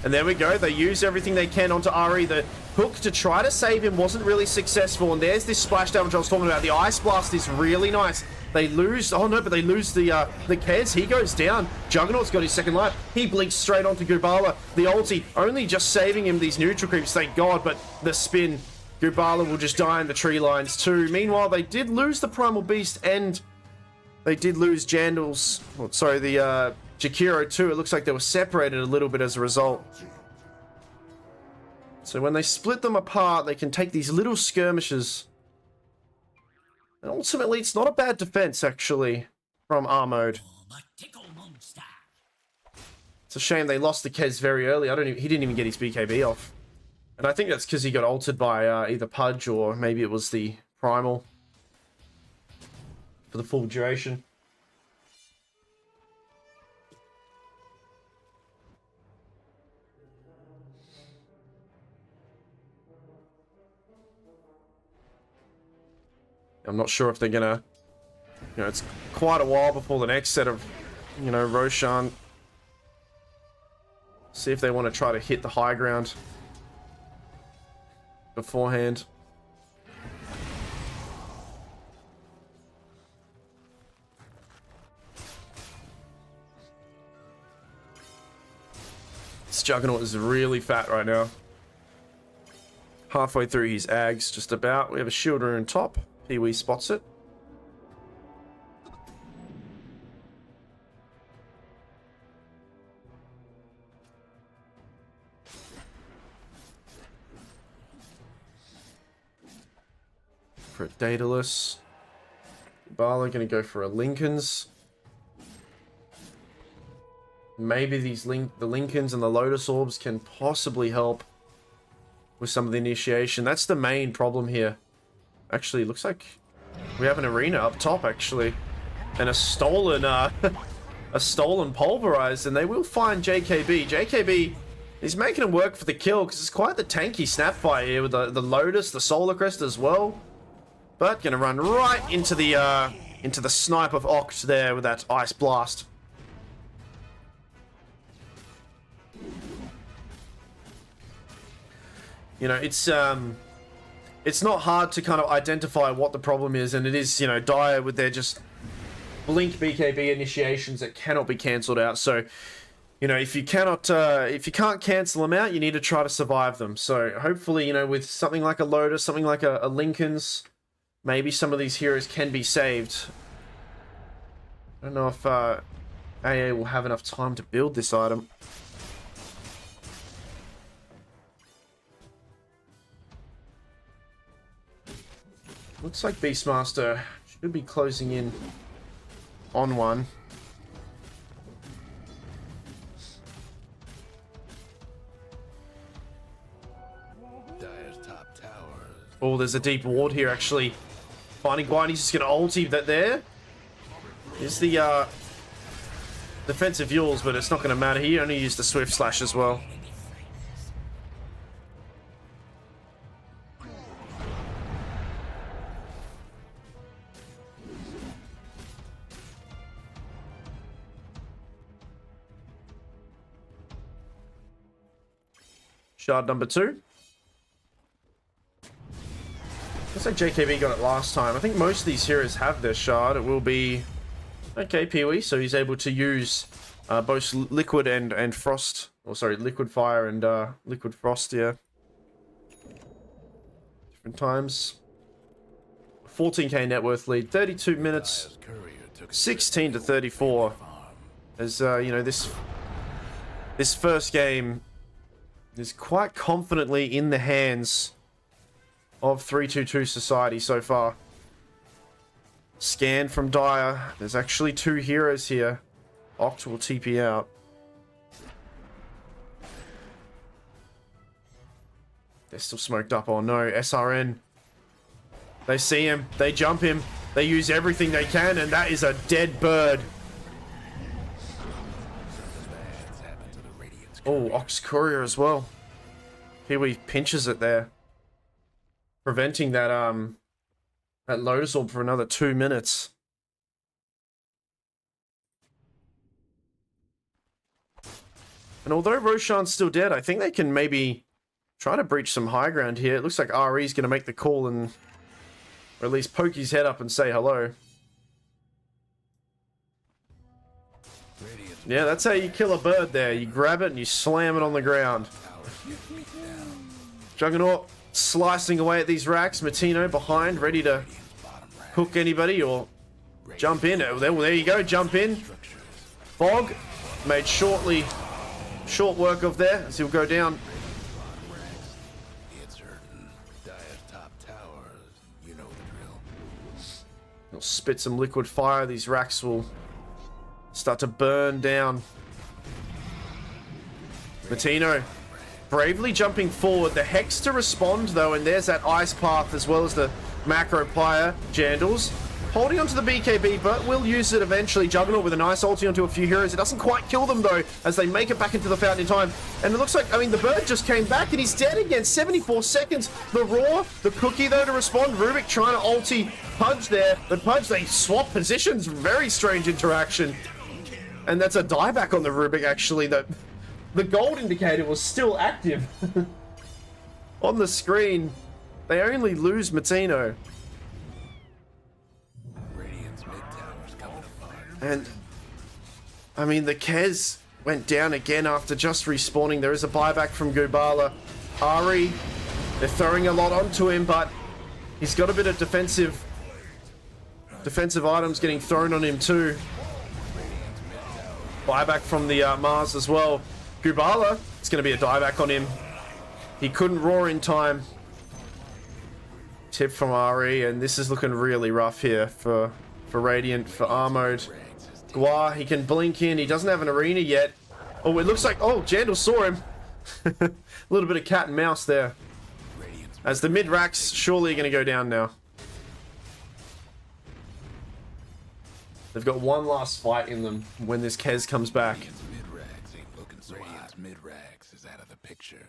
And there we go. They use everything they can onto Ari. The hook to try to save him wasn't really successful. And there's this splash damage I was talking about. The Ice Blast is really nice. They lose. Oh no, but they lose the Kez. He goes down. Juggernaut's got his second life. He blinks straight onto Gubala. The ulti only just saving him these neutral creeps, thank God. But the spin, Gubala will just die in the tree lines too. Meanwhile, they did lose the Primal Beast and they did lose Jandals. Oh, sorry, the Jakiro too. It looks like they were separated a little bit as a result. So when they split them apart, they can take these little skirmishes. And ultimately, it's not a bad defense, actually, from R-Mode. It's a shame they lost the Kez very early. He didn't even get his BKB off. And I think that's because he got altered by either Pudge or maybe it was the Primal for the full duration. I'm not sure if they're gonna, you know, it's quite a while before the next set of, you know, Roshan. See if they want to try to hit the high ground beforehand. This Juggernaut is really fat right now. Halfway through his Ags, just about. We have a shield rune top. Pee-wee spots it. For a Daedalus. Bala gonna go for a Lincoln's. Maybe these the Lincolns and the Lotus Orbs can possibly help with some of the initiation. That's the main problem here. Actually, looks like we have an arena up top, actually. And a stolen, a stolen pulverized, and they will find JKB. JKB is making him work for the kill, because it's quite the tanky snapfire here with the Lotus, the Solar Crest as well. But gonna run right into the snipe of Oct there with that Ice Blast. You know, it's not hard to kind of identify what the problem is, and it is, you know, dire with their just blink BKB initiations that cannot be cancelled out. So, you know, if you can't cancel them out, you need to try to survive them. So hopefully, you know, with something like a Lotus, something like a Lincoln's, maybe some of these heroes can be saved. I don't know if AA will have enough time to build this item. Looks like Beastmaster should be closing in on one. Dire's top tower. Oh, there's a deep ward here, actually. Finding Guine, he's just going to ulti that there. Is the defensive Yules, but it's not going to matter. He only used the Swift Slash as well. Shard number 2. Looks like JKB got it last time. I think most of these heroes have their shard. It will be... Okay, Pee-wee, so he's able to use both liquid and frost. Or sorry, liquid fire and liquid frost, yeah. Different times. 14k net worth lead, 32 minutes, 16 to 34. As, you know, this first game is quite confidently in the hands of 322 Society so far. Scan from Dire. There's actually 2 heroes here. Oct will TP out. They're still smoked up. Oh no, SRN. They see him. They jump him. They use everything they can, and that is a dead bird. Oh, Ox Courier as well. Pee-wee pinches it there. Preventing that, that Lotus Orb for another 2 minutes. And although Roshan's still dead, I think they can maybe try to breach some high ground here. It looks like RE's going to make the call and... or at least poke his head up and say hello. Yeah, that's how you kill a bird there. You grab it and you slam it on the ground. Juggernaut slicing away at these racks. Matino behind, ready to hook anybody or jump in. Oh, there you go, jump in. Fog made short work of there as he'll go down. He'll spit some liquid fire. These racks will start to burn down. Matino bravely jumping forward. The Hex to respond though, and there's that Ice Path as well as the Macro Pyre. Jandals holding onto the BKB, but will use it eventually. Juggernaut with a nice ulti onto a few heroes. It doesn't quite kill them though, as they make it back into the fountain in time. And it looks like, I mean, the bird just came back and he's dead again. 74 seconds. The Roar, the Cookie though to respond. Rubik trying to ulti Pudge there, but Pudge, they swap positions. Very strange interaction. And that's a dieback on the Rubik actually. The gold indicator was still active. On the screen, they only lose Matino. And, I mean, the Kez went down again after just respawning. There is a buyback from Gubala. Ari, they're throwing a lot onto him, but he's got a bit of defensive items getting thrown on him too. Buyback from the Mars as well. Gubala, it's going to be a dieback on him. He couldn't roar in time. Tip from Ari, and this is looking really rough here for Radiant, for Armode. Gua, he can blink in. He doesn't have an arena yet. Oh, it looks like... Oh, Jandal saw him. A little bit of cat and mouse there. As the mid-racks surely are going to go down now. They've got one last fight in them when this Kez comes back. Radiant's mid-rags is out of the picture.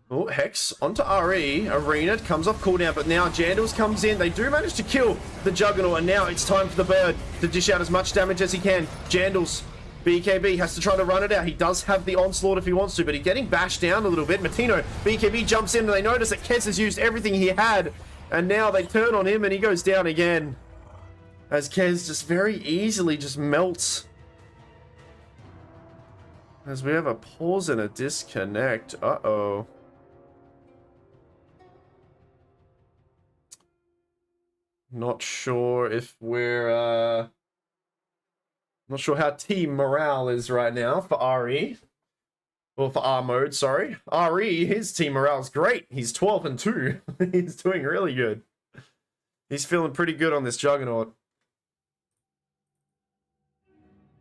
Oh, Hex onto RE. Arena comes off cooldown, but now Jandals comes in. They do manage to kill the Juggernaut, and now it's time for the bird to dish out as much damage as he can. Jandals BKB has to try to run it out. He does have the onslaught if he wants to, but he's getting bashed down a little bit. Matino, BKB jumps in and they notice that Kez has used everything he had. And now they turn on him and he goes down again. As Kez just very easily just melts. As we have a pause and a disconnect. Uh-oh. Not sure if we're, not sure how team morale is right now for RE. Well, for R mode, sorry. RE, his team morale is great. He's 12-2. He's doing really good. He's feeling pretty good on this Juggernaut.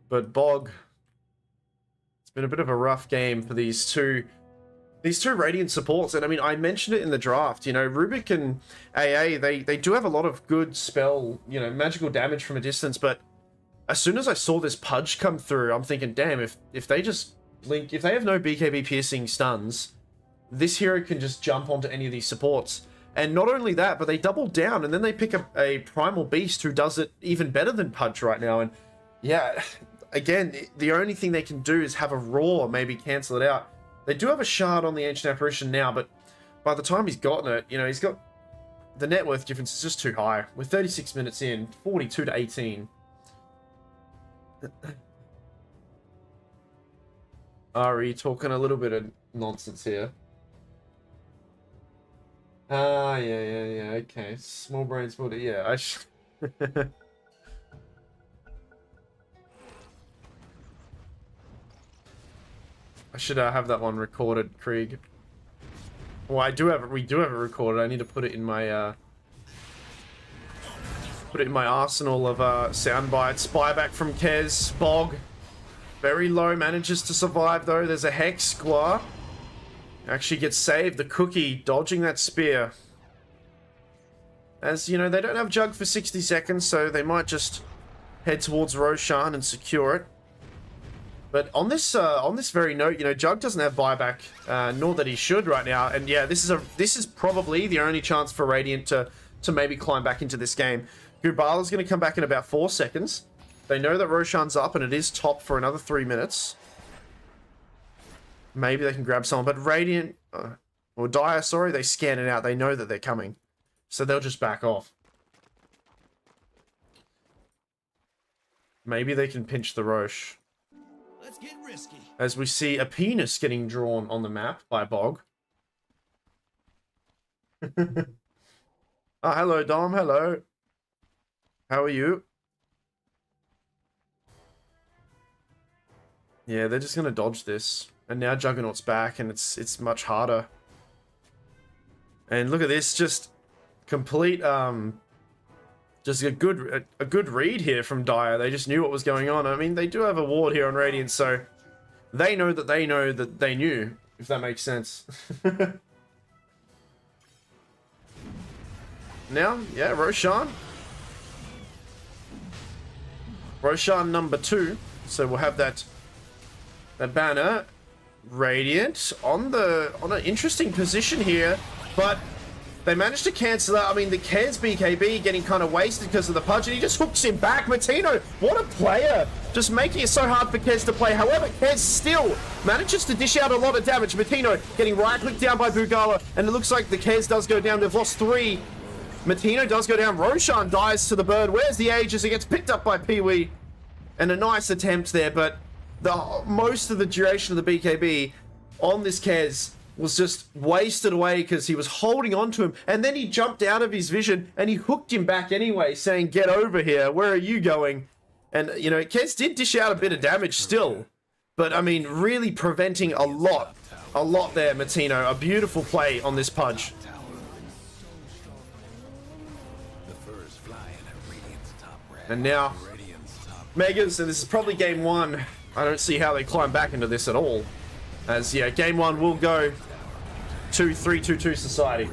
But Bog, it's been a bit of a rough game for these two Radiant supports. And I mean, I mentioned it in the draft, you know, Rubik and AA, they do have a lot of good spell, you know, magical damage from a distance, but as soon as I saw this Pudge come through, I'm thinking, damn, if they just blink, if they have no BKB piercing stuns, this hero can just jump onto any of these supports. And not only that, but they double down and then they pick up a Primal Beast who does it even better than Pudge right now. And yeah, again, the only thing they can do is have a Roar, maybe cancel it out. They do have a Shard on the Ancient Apparition now, but by the time he's gotten it, you know, he's got the net worth difference is just too high. We're 36 minutes in, 42-18. RE talking a little bit of nonsense here. Ah, yeah, okay. Small brain, small... Yeah, I should have that one recorded, Krieg. Well, we do have it recorded. I need to put it in my arsenal of sound bites. Buyback from Kez. Bog. Very low, manages to survive though. There's a Hex Squaw. Actually gets saved. The Cookie dodging that spear. As you know, they don't have Jug for 60 seconds, so they might just head towards Roshan and secure it. But on this very note, you know, Jug doesn't have buyback, nor that he should right now. And yeah, this is probably the only chance for Radiant to maybe climb back into this game. Gubala's going to come back in about 4 seconds. They know that Roshan's up and it is top for another 3 minutes. Maybe they can grab someone, but Radiant, or Dire, sorry, they scan it out. They know that they're coming. So they'll just back off. Maybe they can pinch the Roche. Let's get risky. As we see a penis getting drawn on the map by Bog. Oh, hello, Dom. Hello. How are you? Yeah, they're just going to dodge this. And now Juggernaut's back, and it's much harder. And look at this, just complete, just a good read here from Dire. They just knew what was going on. I mean, they do have a ward here on Radiant, so they know that they knew, if that makes sense. Now, yeah, Roshan. Roshan number 2. So we'll have that banner. Radiant on an interesting position here, but they managed to cancel out. I mean, the Kez BKB getting kind of wasted because of the Pudge, and he just hooks him back. Matino, what a player! Just making it so hard for Kez to play. However, Kez still manages to dish out a lot of damage. Matino getting right-clicked down by Bugala, and it looks like the Kez does go down. They've lost 3. Matino does go down. Roshan dies to the bird. Where's the Aegis? It gets picked up by Pee-wee. And a nice attempt there, but most of the duration of the BKB on this Kez was just wasted away because he was holding on to him, and then he jumped out of his vision and he hooked him back anyway, saying, "Get over here, where are you going?" And you know, Kez did dish out a bit of damage still, but I mean, really preventing a lot there, Matino. A beautiful play on this Pudge. And now Megas, and this is probably game 1. I don't see how they climb back into this at all. As, yeah, game 1 will go to 3-2-2 Society.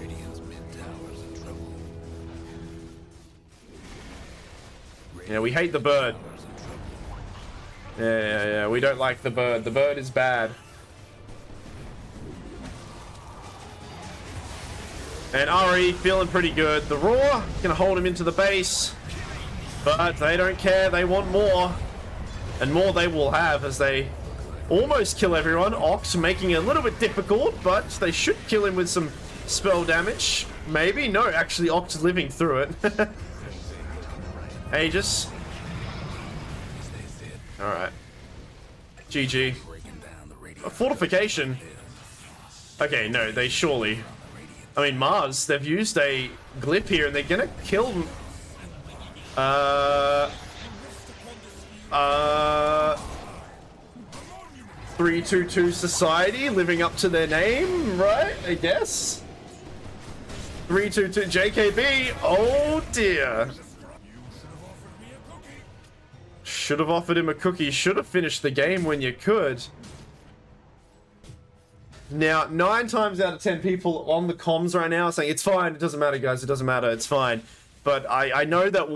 Yeah, we hate the bird. Yeah, we don't like the bird. The bird is bad. And RE feeling pretty good. The Roar gonna hold him into the base. But they don't care. They want more. And more they will have as they almost kill everyone. Ox making it a little bit difficult, but they should kill him with some spell damage. Maybe? No, actually Ox is living through it. Aegis. Alright. GG. A fortification? Okay, no, they surely... I mean, Mars, they've used a glyph here and they're gonna kill... 322 Society, living up to their name, right? I guess? 322 JKB, oh dear. Should have offered him a cookie, should have finished the game when you could. Now, 9 times out of 10 people on the comms right now are saying, it's fine, it doesn't matter, guys, it doesn't matter, it's fine. But I know that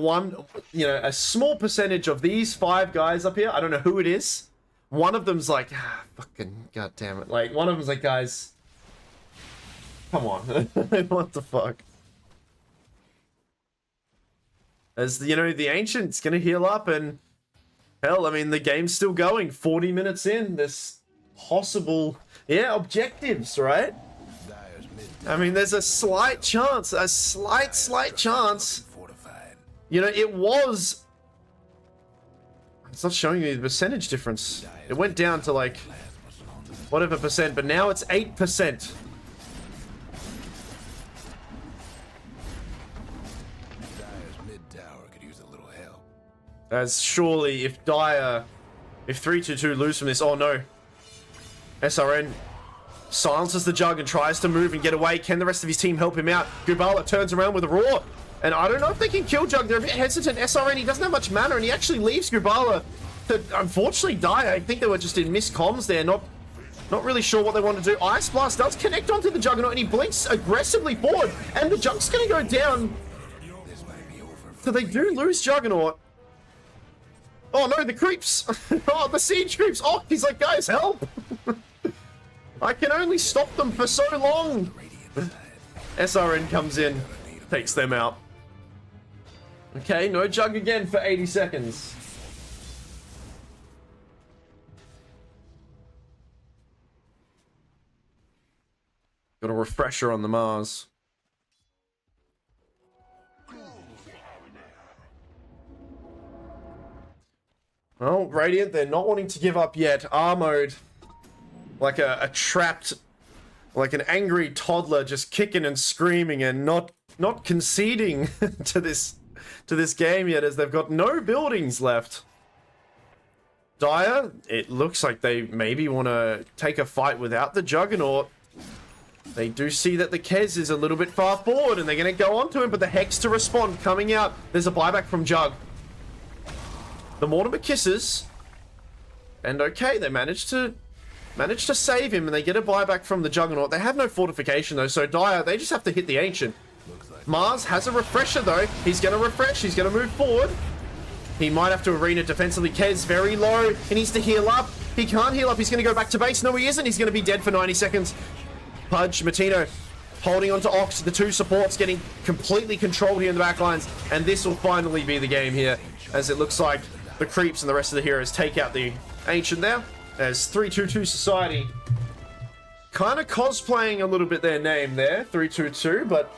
a small percentage of these 5 guys up here, I don't know who it is, one of them's like, fucking goddamn it. Like, one of them's like, guys, come on. What the fuck? As, you know, the Ancient's gonna heal up and, hell, I mean, the game's still going. 40 minutes in, there's possible, objectives, right? I mean, there's a slight chance, a slight chance. You know, it was... It's not showing me the percentage difference. It went down to like whatever percent, but now it's 8%. As surely if 322 lose from this, oh no. SRN silences the Jug and tries to move and get away. Can the rest of his team help him out? Gubala turns around with a roar. And I don't know if they can kill Jug. They're a bit hesitant. SRN, he doesn't have much mana, and he actually leaves Gubala to unfortunately die. I think they were just in miscomms there. Not really sure what they want to do. Ice Blast does connect onto the Juggernaut, and he blinks aggressively forward. And the Jug's going to go down. So they do lose Juggernaut. Oh no, the creeps. Oh, the siege creeps. Oh, he's like, guys, help. I can only stop them for so long. SRN comes in, takes them out. Okay, no Jug again for 80 seconds. Got a refresher on the Mars. Well, Radiant, they're not wanting to give up yet. R mode. Like a trapped, like an angry toddler just kicking and screaming and not conceding to this game yet, as they've got no buildings left. Dire, it looks like they maybe want to take a fight without the Juggernaut. They do see that the Kez is a little bit far forward and they're going to go onto him, but the Hex to respond coming out. There's a buyback from Jug. The Mortimer kisses. And okay, they managed to save him and they get a buyback from the Juggernaut. They have no fortification though, so Dire, they just have to hit the Ancient. Mars has a refresher though. He's going to refresh. He's going to move forward. He might have to arena defensively. Kez very low. He needs to heal up. He can't heal up. He's going to go back to base. No, he isn't. He's going to be dead for 90 seconds. Pudge, Matino holding on to Ox. The two supports getting completely controlled here in the backlines. And this will finally be the game here, as it looks like the creeps and the rest of the heroes take out the Ancient there. As 322 Society kind of cosplaying a little bit their name there, 322, but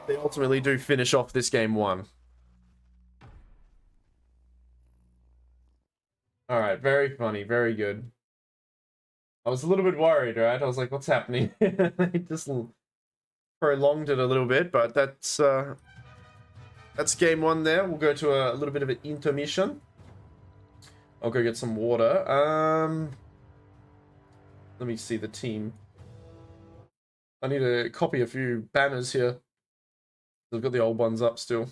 they ultimately do finish off this game 1. Alright, very funny, very good. I was a little bit worried, right? I was like, what's happening? They just prolonged it a little bit, but that's game 1 there. We'll go to a little bit of an intermission. I'll go get some water. Let me see the team. I need to copy a few banners here. I've got the old ones up still.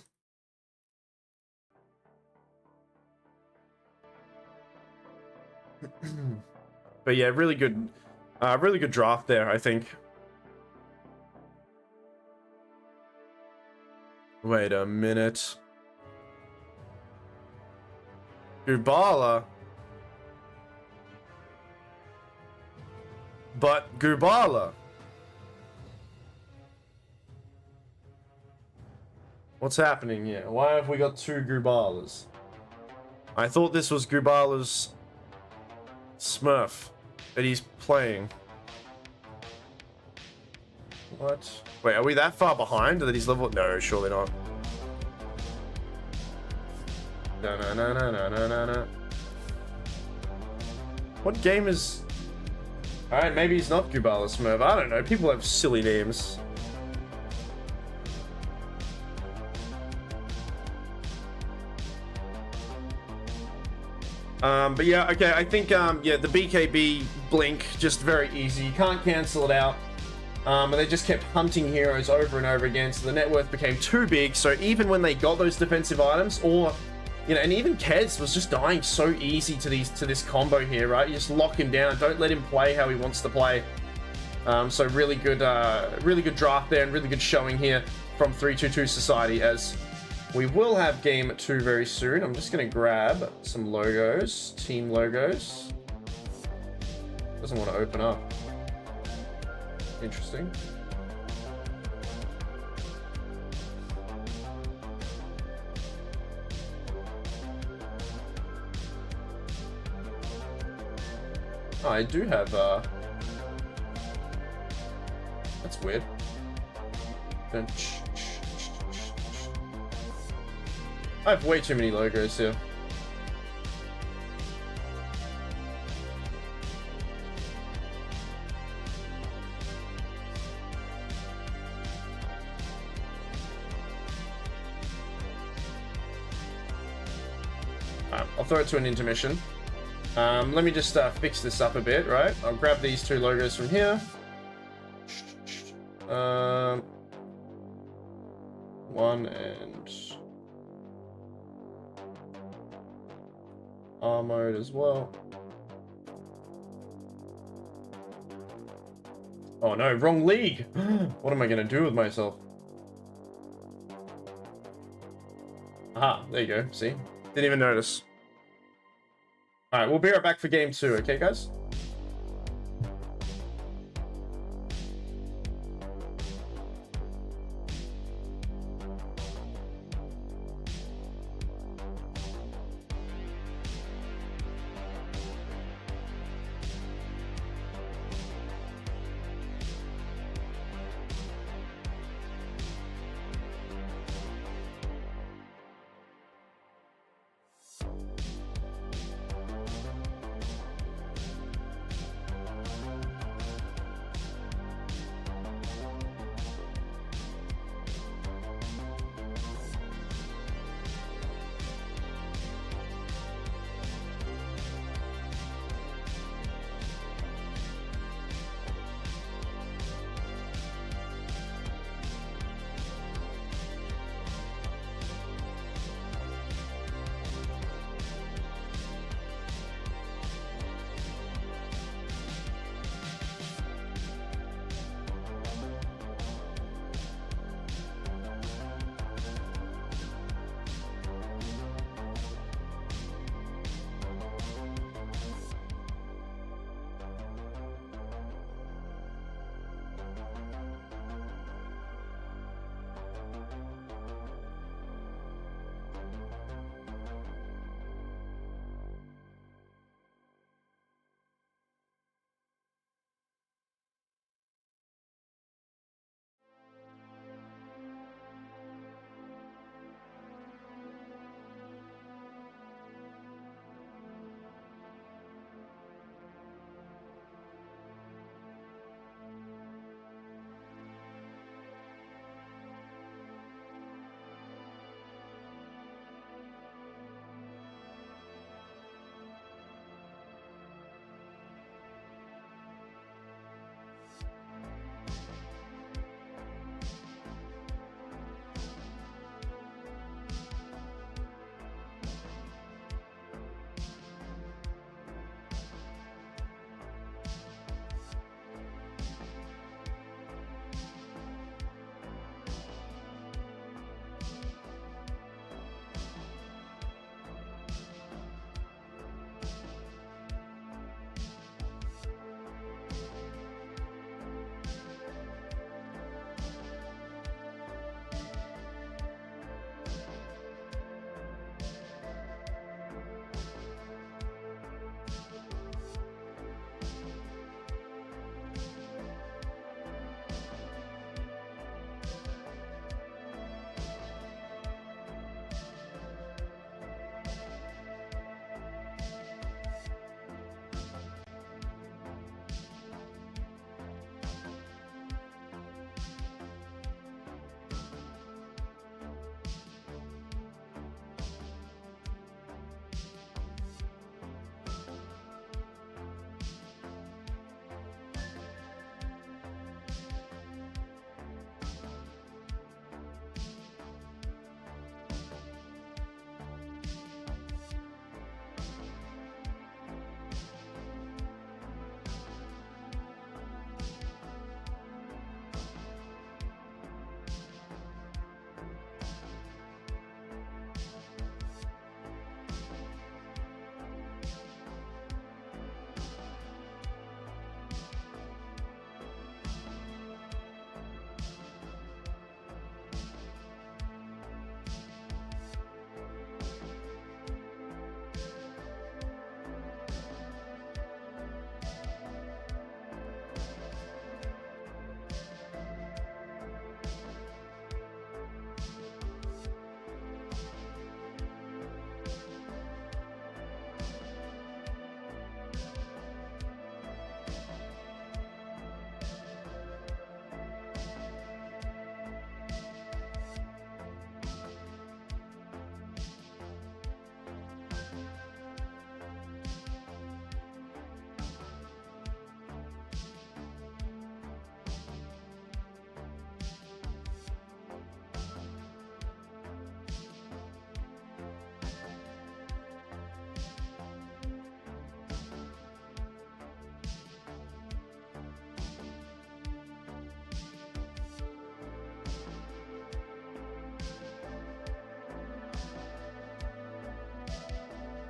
But yeah, really good draft there, I think. Wait a minute. Gubala. But Gubala. What's happening here? Why have we got 2 Gubalas? I thought this was Gubala's Smurf that he's playing. What? Wait, are we that far behind that he's level? No, surely not. No. What game is... Alright, maybe he's not Gubala Smurf. I don't know. People have silly names. But yeah, okay, I think, yeah, the BKB blink, just very easy. You can't cancel it out. And they just kept hunting heroes over and over again, so the net worth became too big. So even when they got those defensive items, or, you know, and even Kez was just dying so easy to this combo here, right? You just lock him down, don't let him play how he wants to play. So really good draft there, and really good showing here from 322 Society, as we will have game 2 very soon. I'm just gonna grab some logos, team logos. Doesn't want to open up. Interesting. Oh, I do have, that's weird. I have way too many logos here. I'll throw it to an intermission. Let me just fix this up a bit, right? I'll grab these 2 logos from here. One and R mode as well. Oh no, wrong league! What am I gonna do with myself? Aha, there you go, see? Didn't even notice. Alright, we'll be right back for game 2, okay guys?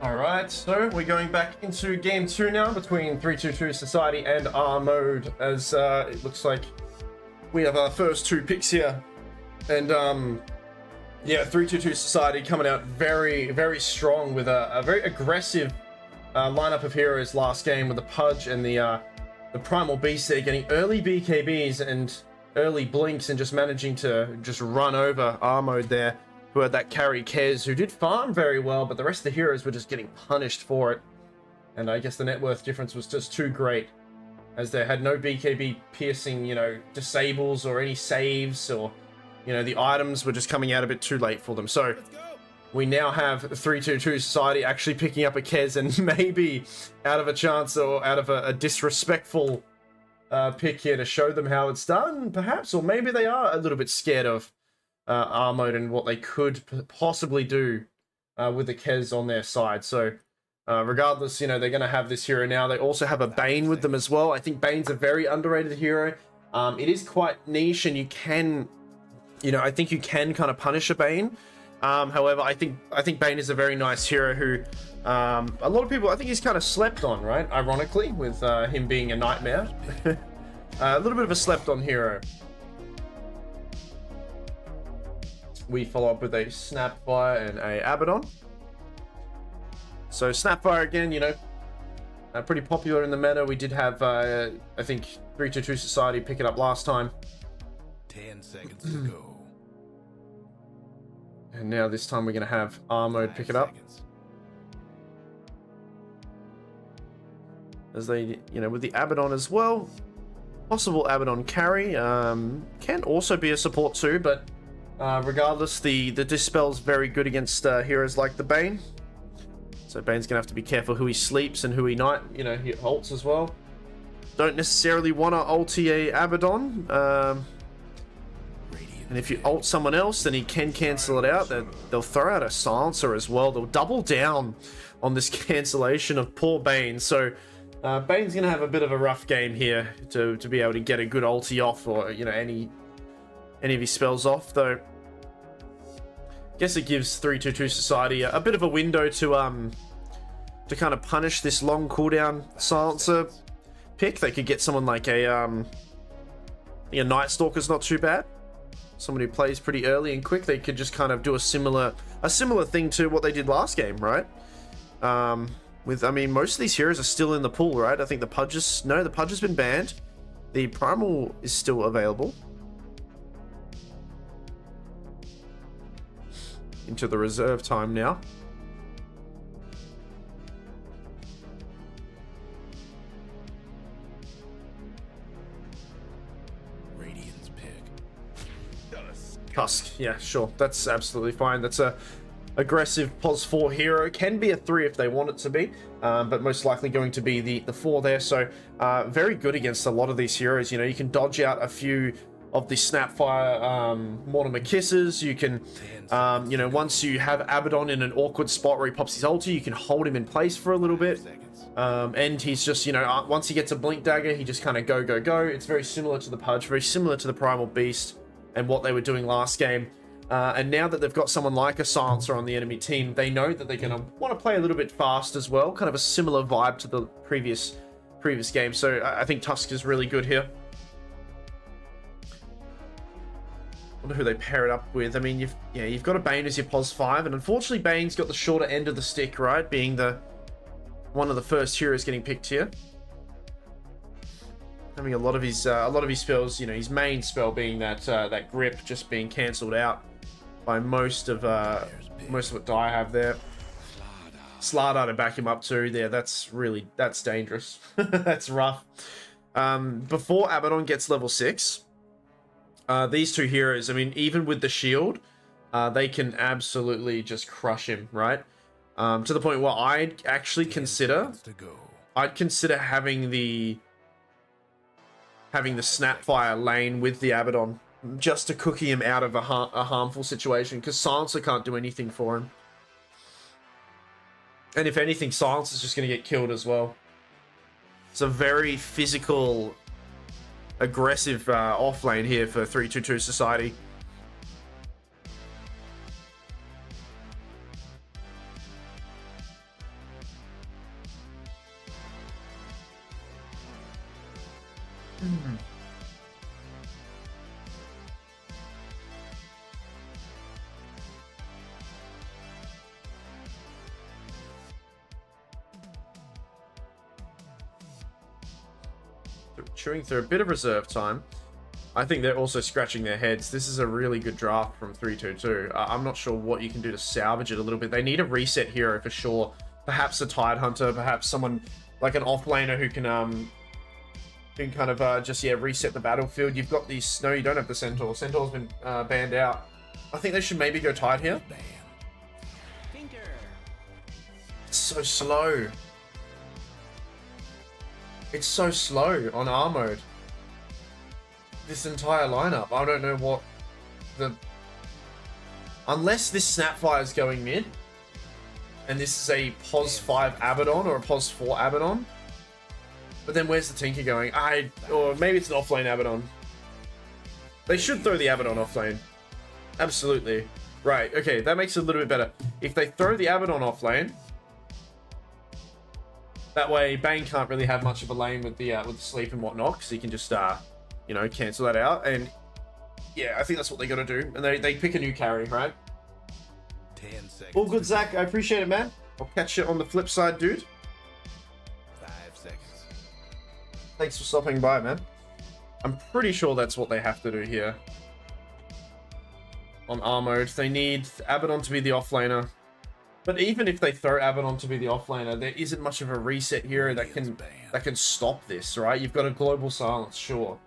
All right, so we're going back into game 2 now between 322 Society and R Mode, as it looks like we have our first 2 picks here. And yeah, 322 Society coming out very, very strong with a very aggressive lineup of heroes last game with the Pudge and the Primal Beast there, getting early BKBs and early blinks and just managing to just run over R Mode there, who had that carry Kez, who did farm very well, but the rest of the heroes were just getting punished for it. And I guess the net worth difference was just too great, as they had no BKB piercing, you know, disables or any saves, or, you know, the items were just coming out a bit too late for them. So we now have 322 Society actually picking up a Kez, and maybe out of a chance or out of a disrespectful pick here to show them how it's done, perhaps, or maybe they are a little bit scared of R Mode and what they could possibly do with the Kez on their side. So regardless, you know, they're going to have this hero now. They also have a Bane with them as well. I think Bane's a very underrated hero. It is quite niche, and you can, you know, I think you can kind of punish a Bane. However, I think Bane is a very nice hero who a lot of people, I think he's kind of slept on, right? Ironically, with him being a nightmare. A little bit of a slept on hero. We follow up with a Snapfire and a Abaddon. So Snapfire again, you know, pretty popular in the meta. We did have, I think, 322 Society pick it up last time. 10 seconds to go. And now this time we're going to have R Mode pick it up. As they, you know, with the Abaddon as well. Possible Abaddon carry. Can also be a support too, but regardless, the Dispel's very good against heroes like the Bane. So Bane's going to have to be careful who he sleeps and who he he ults as well. Don't necessarily want to ulti a Abaddon. And if you ult someone else, then he can cancel it out. They'll throw out a Silencer as well. They'll double down on this cancellation of poor Bane. So Bane's going to have a bit of a rough game here to be able to get a good ulti off, or, you know, any of his spells off, though. I guess it gives 322 Society a bit of a window to kind of punish this long cooldown Silencer pick. They could get someone like a Night Stalker's not too bad. Someone who plays pretty early and quick. They could just kind of do a similar thing to what they did last game, right? I mean, most of these heroes are still in the pool, right? I think the Pudge has been banned. The Primal is still available. Into the reserve time now. Radiant's pick. Tusk, yeah, sure. That's absolutely fine. That's a aggressive pos 4 hero. Can be a 3 if they want it to be, but most likely going to be the 4 there. So very good against a lot of these heroes. You know, you can dodge out a few of the Snapfire Mortimer Kisses. You can, you know, once you have Abaddon in an awkward spot where he pops his ulti, you can hold him in place for a little bit. And he's just, you know, once he gets a Blink Dagger, he just kind of go. It's very similar to the Pudge, very similar to the Primal Beast and what they were doing last game. And now that they've got someone like a Silencer on the enemy team, they know that they're going to want to play a little bit fast as well. Kind of a similar vibe to the previous game. So I think Tusk is really good here. Wonder who they pair it up with. I mean, you've got a Bane as your pos 5, and unfortunately Bane's got the shorter end of the stick, right? Being one of the first heroes getting picked here. Having a lot of his spells, you know, his main spell being that grip just being cancelled out by most of what Dire have there. Slardar to back him up too. There, that's dangerous. That's rough. Before Abaddon gets level 6, these two heroes, I mean, even with the shield, they can absolutely just crush him, right? To the point where I'd actually consider having the Snapfire lane with the Abaddon just to cookie him out of a harmful situation, because Silencer can't do anything for him. And if anything, Silencer's just going to get killed as well. It's a very physical, aggressive off lane here for 322 Society. Chewing through a bit of reserve time. I think they're also scratching their heads. This is a really good draft from 322. I'm not sure what you can do to salvage it a little bit. They need a reset hero for sure. Perhaps a Tide Hunter, perhaps someone like an offlaner who can kind of just reset the battlefield. You've got these. No, you don't have the Centaur. Centaur's been banned out. I think they should maybe go Tide here. It's so slow. It's so slow on R mode. This entire lineup. I don't know what the... Unless this Snapfire is going mid, and this is a POS 5 Abaddon or a POS 4 Abaddon. But then where's the Tinker going? Or maybe it's an offlane Abaddon. They should throw the Abaddon offlane. Absolutely. Right, okay, that makes it a little bit better. If they throw the Abaddon offlane, that way Bane can't really have much of a lane with the sleep and whatnot, because he can just you know, cancel that out. And yeah, I think that's what they gotta do. And they pick a new carry, right? 10 seconds. All good, Zach. I appreciate it, man. I'll catch you on the flip side, dude. 5 seconds. Thanks for stopping by, man. I'm pretty sure that's what they have to do here. On R mode, they need Abaddon to be the offlaner. But even if they throw Abaddon to be the offlaner, there isn't much of a reset hero that can stop this, right? You've got a global silence, sure.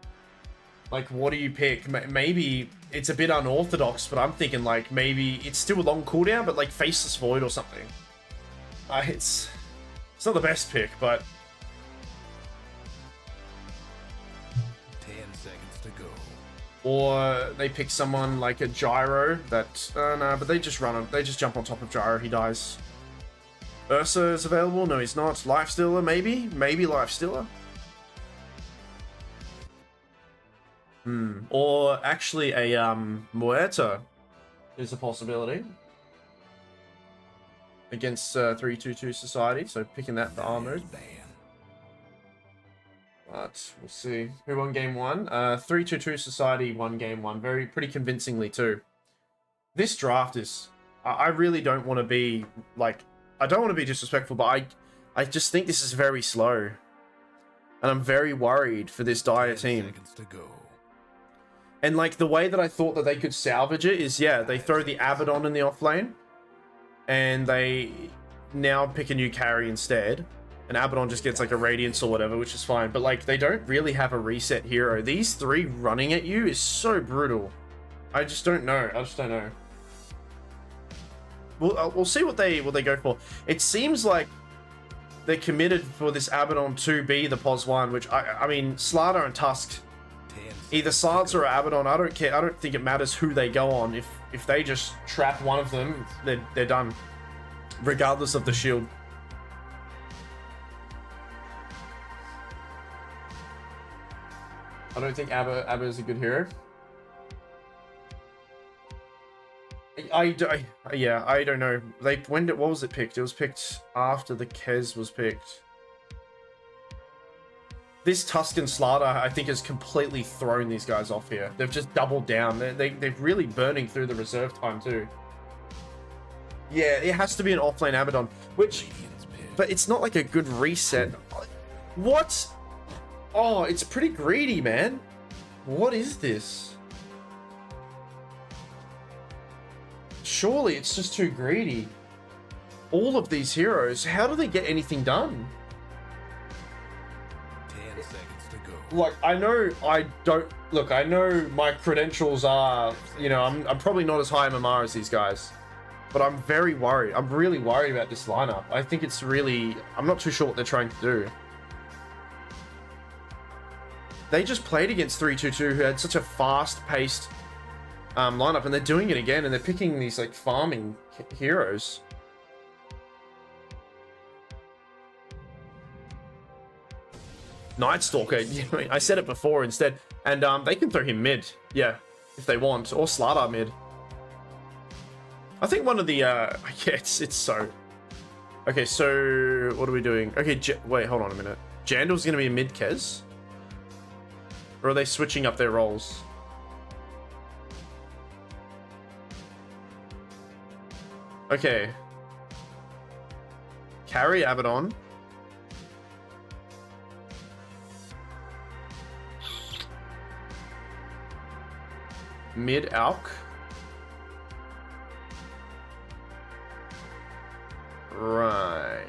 Like, what do you pick? Maybe it's a bit unorthodox, but I'm thinking like maybe it's still a long cooldown, but like Faceless Void or something. It's not the best pick, but 10 seconds to go. or they pick someone like a Gyro that no, but they just jump on top of Gyro, he dies. Ursa is available, no he's not. Lifestealer, maybe Lifestealer. Or actually a Muerta is a possibility against 322 Society, so picking that for R mode. But we'll see. Who won game one? 322 Society won game one. Pretty convincingly too. This draft is... I really don't want to be like... I don't want to be disrespectful, but I just think this is very slow. And I'm very worried for this Dire team. Seconds to go. And like the way that I thought that they could salvage it is, yeah, they throw the Abaddon in the offlane. And they now pick a new carry instead. And Abaddon just gets like a Radiance or whatever, which is fine. But like, they don't really have a reset hero. These three running at you is so brutal. I just don't know. We'll see what they go for. It seems like they're committed for this Abaddon to be the POS 1, which I mean, Slardar and Tusk, either Silencer or Abaddon, I don't care. I don't think it matters who they go on. If they just trap one of them, they're done, regardless of the shield. I don't think Abba is a good hero. I don't know. What was it picked? It was picked after the Kez was picked. This Tuscan Slardar, I think, has completely thrown these guys off here. They've just doubled down. They're really burning through the reserve time too. Yeah, it has to be an offlane Abaddon, but it's not like a good reset. What? Oh, it's pretty greedy, man. What is this? Surely it's just too greedy. All of these heroes, how do they get anything done? 10 seconds to go. Like, I know my credentials are, you know, I'm probably not as high MMR as these guys, but I'm very worried. I'm really worried about this lineup. I think it's really, I'm not too sure what they're trying to do. They just played against 322, who had such a fast-paced lineup, and they're doing it again, and they're picking these like farming heroes. Night Stalker, I said it before instead, and they can throw him mid, yeah, if they want, or Slardar mid. I think one of the yeah, it's so. Okay, so what are we doing? Okay, wait, hold on a minute. Jandal's gonna be a mid Kez. Or are they switching up their roles? Okay. Carry Abaddon. Mid Alk. Right.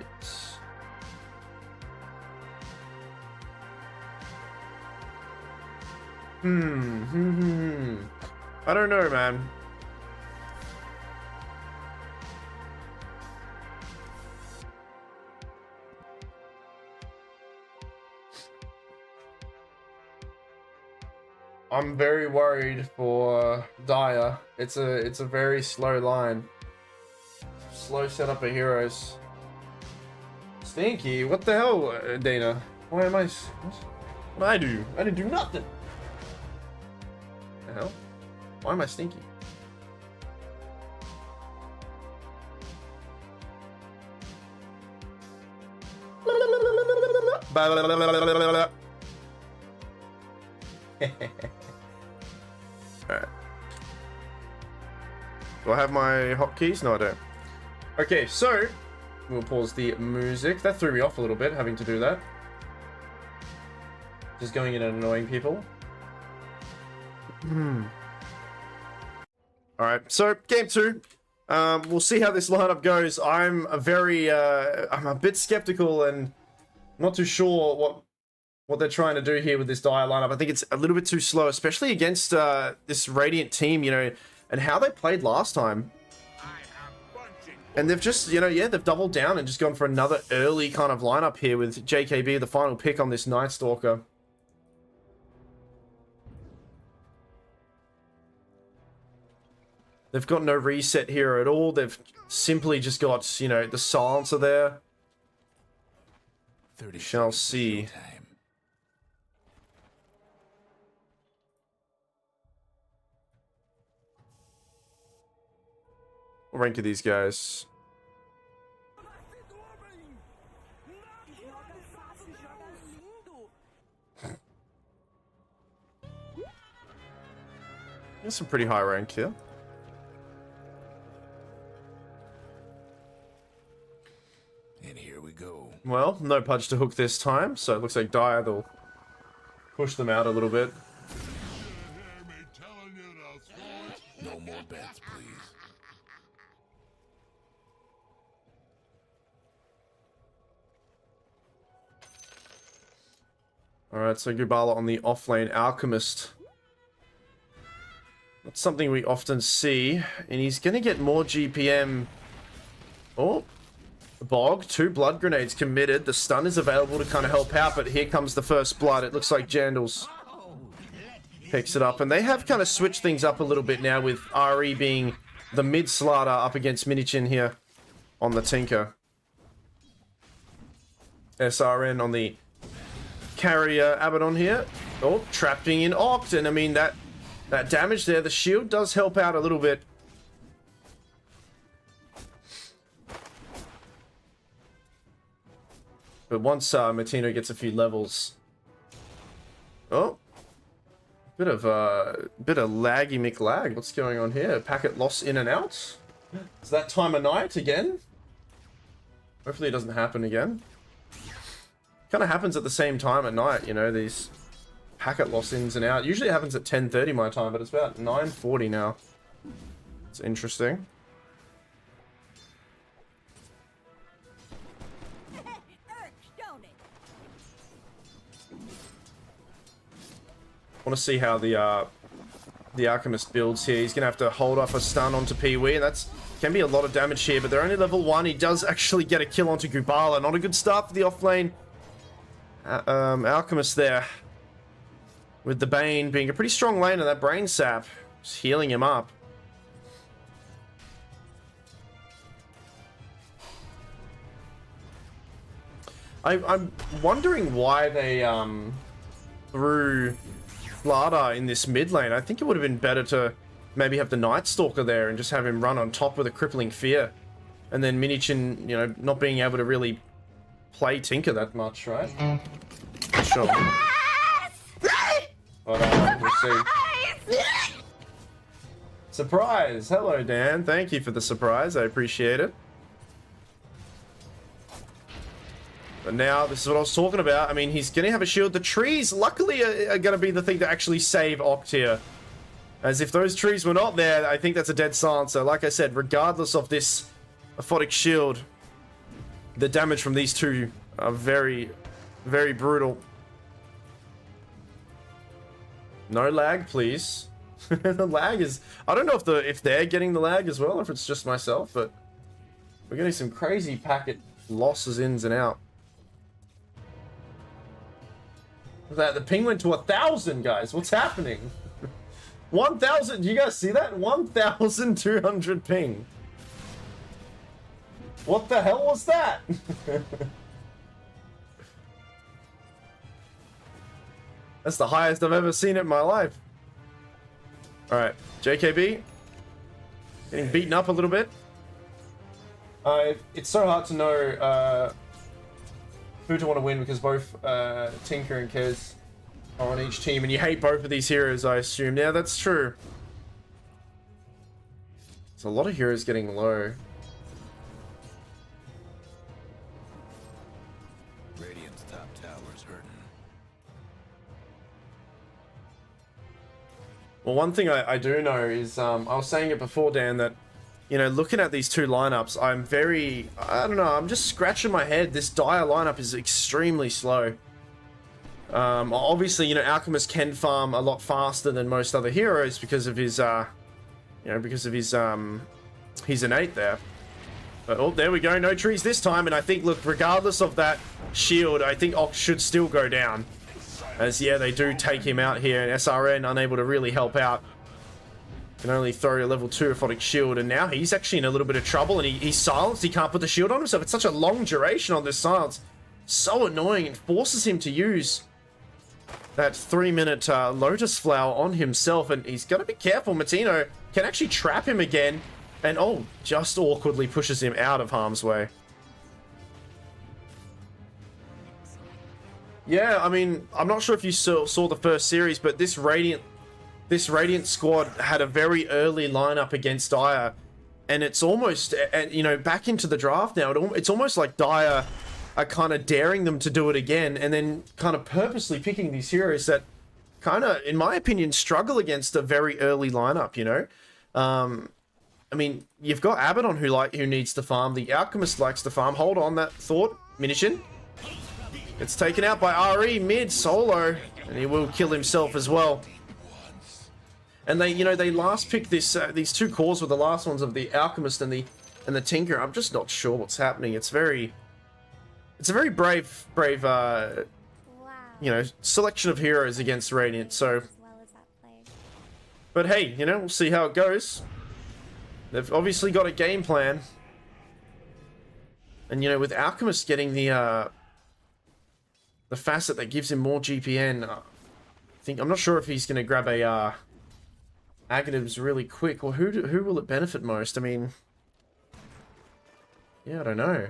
I don't know, man. I'm very worried for Dire. It's a very slow line. Slow setup of heroes. Stinky, what the hell, Dana? Why am I? What I do? I didn't do nothing. The hell? Why am I stinky? Alright. Do I have my hotkeys? No, I don't. Okay, so we'll pause the music. That threw me off a little bit, having to do that. Just going in and annoying people. Alright, so game 2. We'll see how this lineup goes. I'm a bit skeptical and not too sure what they're trying to do here with this Dire lineup. I think it's a little bit too slow, especially against this Radiant team, you know, and how they played last time. And they've just, you know, yeah, they've doubled down and just gone for another early kind of lineup here with JKB, the final pick on this Night Stalker. They've got no reset here at all. They've simply just got, you know, the silencer there. 30 Shall seconds see. time. What rank are these guys? There's some pretty high rank here. And here we go. Well, no Pudge to hook this time, so it looks like Dire, they'll push them out a little bit. No more bets, please. Alright, so Gubala on the offlane Alchemist. That's something we often see, and he's going to get more GPM. Oh, Bog, 2 blood grenades committed. The stun is available to kind of help out, but here comes the first blood. It looks like Jandals picks it up, and they have kind of switched things up a little bit now with RE being the mid Slaughter up against Minichin here on the Tinker. SRN on the carrier Abaddon here. Oh, trapping in Oct, and I mean that damage there, the shield does help out a little bit. But once Martino gets a few levels, oh, bit of laggy McLag. What's going on here? Packet loss in and out. Is that time of night again? Hopefully it doesn't happen again. Kind of happens at the same time at night, you know, these packet loss ins and out. Usually it happens at 10:30 my time, but it's about 9:40 now. It's interesting. Want to see how the Alchemist builds here. He's gonna have to hold off a stun onto Pee-wee, and that's can be a lot of damage here. But they're only level 1. He does actually get a kill onto Gubala. Not a good start for the offlane. Alchemist there with the Bane being a pretty strong lane, and that Brain Sap is healing him up. I'm wondering why they threw Flada in this mid lane. I think it would have been better to maybe have the Night Stalker there and just have him run on top with a crippling fear, and then Minichin, you know, not being able to really play Tinker that much, right? Sure. But we'll see. Surprise! Hello, Dan. Thank you for the surprise. I appreciate it. But now, this is what I was talking about. I mean, he's going to have a shield. The trees, luckily, are going to be the thing to actually save Oct here. As if those trees were not there, I think that's a dead silencer. Like I said, regardless of this aphotic shield, the damage from these two are very, very brutal. No lag, please. The lag is... I don't know if they're getting the lag as well, or if it's just myself, but we're getting some crazy packet losses ins and out. That the ping went to 1,000, guys. What's happening? 1,000. Do you guys see that? 1,200 ping. What the hell was that? That's the highest I've ever seen it in my life. Alright, JKB. Getting beaten up a little bit. It's so hard to know who to want to win because both Tinker and Kez are on each team, and you hate both of these heroes, I assume. Yeah, that's true. There's a lot of heroes getting low. Radiant's top tower's hurting. Well, one thing I do know is, I was saying it before, Dan, that, you know, looking at these two lineups, I don't know, I'm just scratching my head. This Dire lineup is extremely slow. Obviously, you know, Alchemist can farm a lot faster than most other heroes because of his, his innate there. But, oh, there we go, no trees this time, and I think, look, regardless of that shield, I think Ox should still go down. As, yeah, they do take him out here, and SRN unable to really help out. Can only throw a level 2 aphotic shield, and now he's actually in a little bit of trouble, and he's silenced. He can't put the shield on himself. It's such a long duration on this silence. So annoying. It forces him to use that 3-minute Lotus Flower on himself, and he's got to be careful. Matino can actually trap him again, and oh, just awkwardly pushes him out of harm's way. Yeah, I mean, I'm not sure if you saw the first series, but this Radiant squad had a very early lineup against Dire, and it's almost, you know, back into the draft now, it's almost like Dire are kind of daring them to do it again, and then kind of purposely picking these heroes that kind of, in my opinion, struggle against a very early lineup, you know? I mean, you've got Abaddon who needs to farm, the Alchemist likes to farm. Hold on, that thought, Minishin. It's taken out by RE mid solo, and he will kill himself as well. And they, you know, they last picked this these two cores were the last ones of the Alchemist and the Tinker. I'm just not sure what's happening. It's a very brave, you know, selection of heroes against Radiant. So, but hey, you know, we'll see how it goes. They've obviously got a game plan, and you know, with Alchemist getting the facet that gives him more GPN, I'm not sure if he's going to grab a Aghanims really quick, or who will it benefit most? I mean, yeah, I don't know.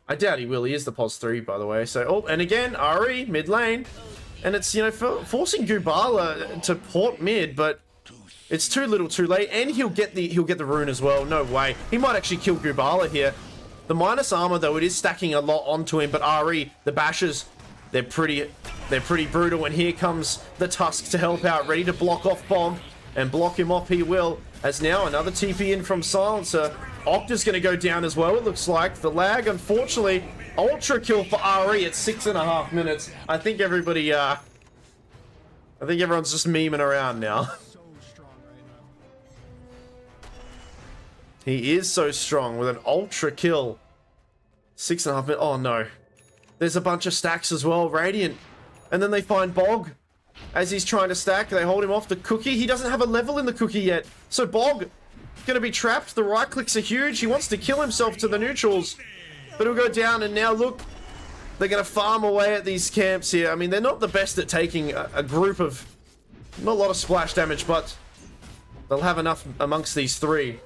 I doubt he will. He is the POS 3, by the way. So, oh, and again, Ari mid lane, and it's, you know, forcing Gubala to port mid, but it's too little, too late, and he'll get the rune as well. No way. He might actually kill Gubala here. The minus armor though, it is stacking a lot onto him, but Ari, the bashers, they're pretty brutal, and here comes the Tusk to help out, ready to block off Bog, and block him off he will, as now another TP in from Silencer. Octa's going to go down as well, it looks like. The lag, unfortunately, ultra kill for RE at 6.5 minutes. I think everybody, I think everyone's just memeing around now. He is so strong with an ultra kill. 6.5 minutes, oh no. There's a bunch of stacks as well, Radiant. And then they find Bog. As he's trying to stack, they hold him off the cookie. He doesn't have a level in the cookie yet. So Bog, gonna be trapped. The right clicks are huge. He wants to kill himself to the neutrals. But he'll go down, and now look, they're gonna farm away at these camps here. I mean, they're not the best at taking a group of, not a lot of splash damage, but they'll have enough amongst these three.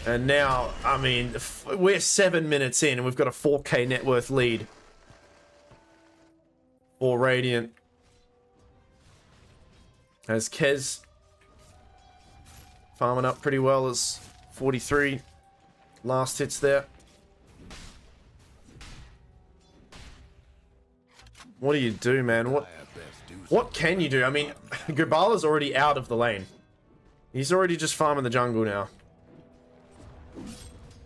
And now, I mean, we're 7 minutes in, and we've got a 4K net worth lead. for Radiant. As Kez farming up pretty well as 43 last hits there. What do you do, man? What can you do? I mean, Gubala's already out of the lane. He's already just farming the jungle now.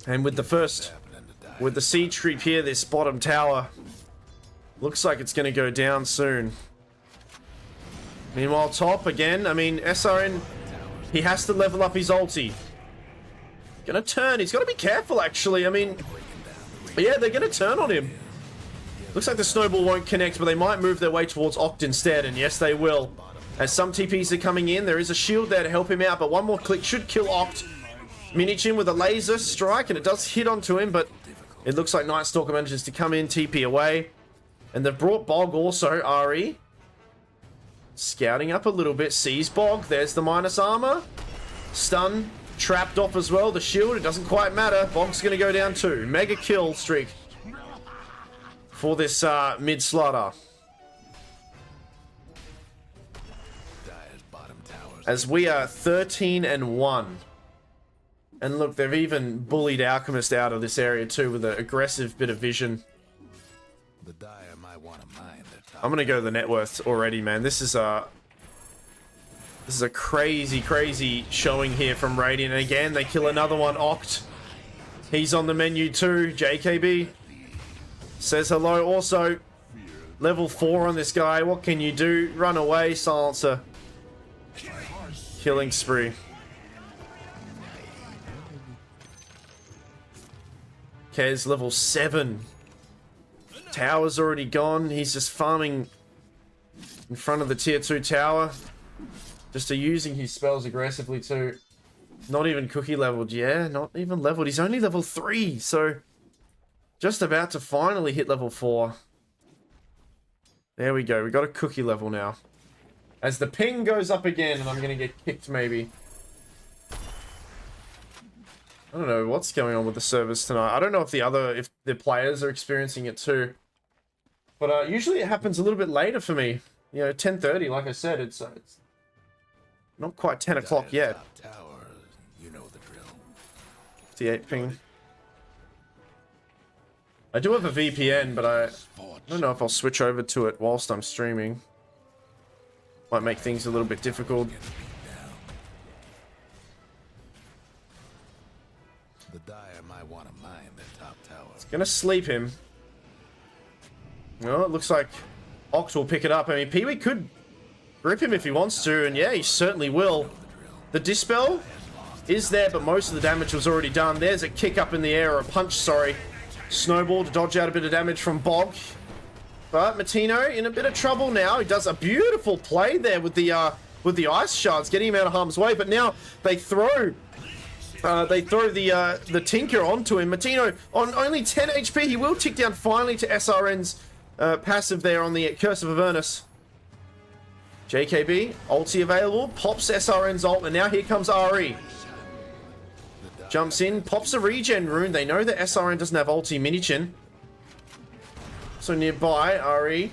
And with the siege creep here, this bottom tower looks like it's going to go down soon. Meanwhile, top again. I mean, SRN, he has to level up his ulti. Gonna turn. He's got to be careful, actually. I mean, yeah, they're going to turn on him. Looks like the snowball won't connect, but they might move their way towards Oct instead, and yes, they will. As some TPs are coming in, there is a shield there to help him out, but one more click should kill Oct. Minichin with a laser strike, and it does hit onto him, but it looks like Night Stalker manages to come in, TP away. And they've brought Bog also, Ari. Scouting up a little bit, sees Bog, there's the minus armor. Stun, trapped off as well, the shield, it doesn't quite matter. Bog's gonna go down too. Mega kill streak for this mid slaughter. As we are 13-1. And look, they've even bullied Alchemist out of this area too with an aggressive bit of vision. I'm gonna go to the net worth already, man. This is a crazy showing here from Radiant. And again, they kill another one, Oct. He's on the menu too. JKB says hello also. Level 4 on this guy. What can you do? Run away, silencer. Killing spree. Kez level 7. Tower's already gone. He's just farming in front of the tier 2 tower. Just using his spells aggressively too. Not even cookie leveled. Yeah, not even leveled. He's only level 3. So just about to finally hit level 4. There we go. We got a cookie level now. As the ping goes up again, and I'm going to get kicked maybe. I don't know what's going on with the servers tonight. I don't know if the players are experiencing it too. But usually it happens a little bit later for me. You know, 10:30, like I said, it's not quite 10 o'clock yet. 58 ping. I do have a VPN, but I don't know if I'll switch over to it whilst I'm streaming. Might make things a little bit difficult. It's gonna sleep him. Well, it looks like Oct will pick it up. I mean, Pee-wee could grip him if he wants to, and yeah, he certainly will. The Dispel is there, but most of the damage was already done. There's a kick up in the air, or a punch, sorry. Snowball to dodge out a bit of damage from Bog. But Matino in a bit of trouble now. He does a beautiful play there with the ice shards, getting him out of harm's way. But now they throw the Tinker onto him. Matino on only 10 HP. He will tick down finally to SRN's passive there on the Curse of Avernus. JKB, ulti available, pops SRN's ult, and now here comes RE. Jumps in, pops a regen rune. They know that SRN doesn't have ulti. Minichin. So nearby, RE.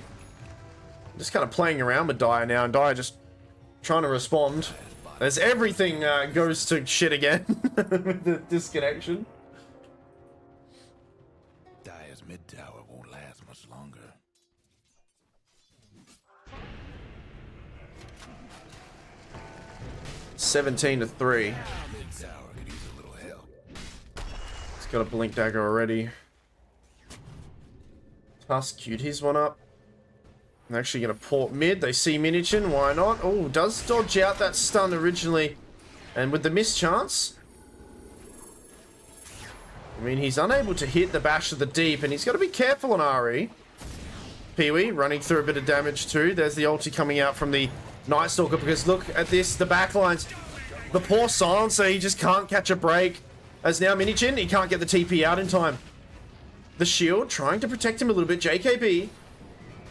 Just kind of playing around with Dyer now, and Dyer just trying to respond. As everything goes to shit again with the disconnection. Dyer's mid tower won't last much longer. (17-3). He's got a blink dagger already. Tusk queued his one up. I'm actually going to port mid. They see Minichin. Why not? Oh, does dodge out that stun originally. And with the mischance, I mean, he's unable to hit the Bash of the Deep, and he's got to be careful on RE. Pee-wee running through a bit of damage too. There's the ulti coming out from the Night Stalker, because look at this, the backlines. The poor silencer, he just can't catch a break. As now Minichin, he can't get the TP out in time. The shield trying to protect him a little bit. JKB